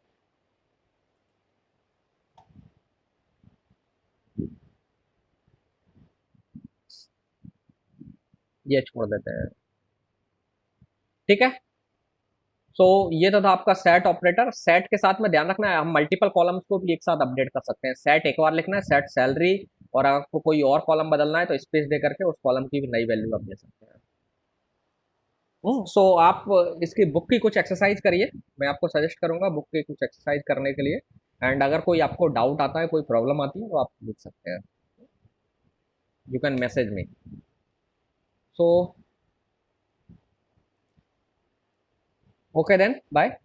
ये छोड़ देते हैं, ठीक है। सो ये तो था आपका सेट ऑपरेटर। सेट के साथ में ध्यान रखना है हम मल्टीपल कॉलम्स को भी एक साथ अपडेट कर सकते हैं। सेट एक बार लिखना है, सेट सैलरी और अगर आपको कोई और कॉलम बदलना है तो स्पेस दे करके उस कॉलम की भी नई वैल्यू आप दे सकते हैं। सो आप इसकी बुक की कुछ एक्सरसाइज करिए, मैं आपको सजेस्ट करूंगा बुक की कुछ एक्सरसाइज करने के लिए। एंड अगर कोई आपको डाउट आता है, कोई प्रॉब्लम आती है, तो आप पूछ सकते हैं, you can message me. So okay then, bye.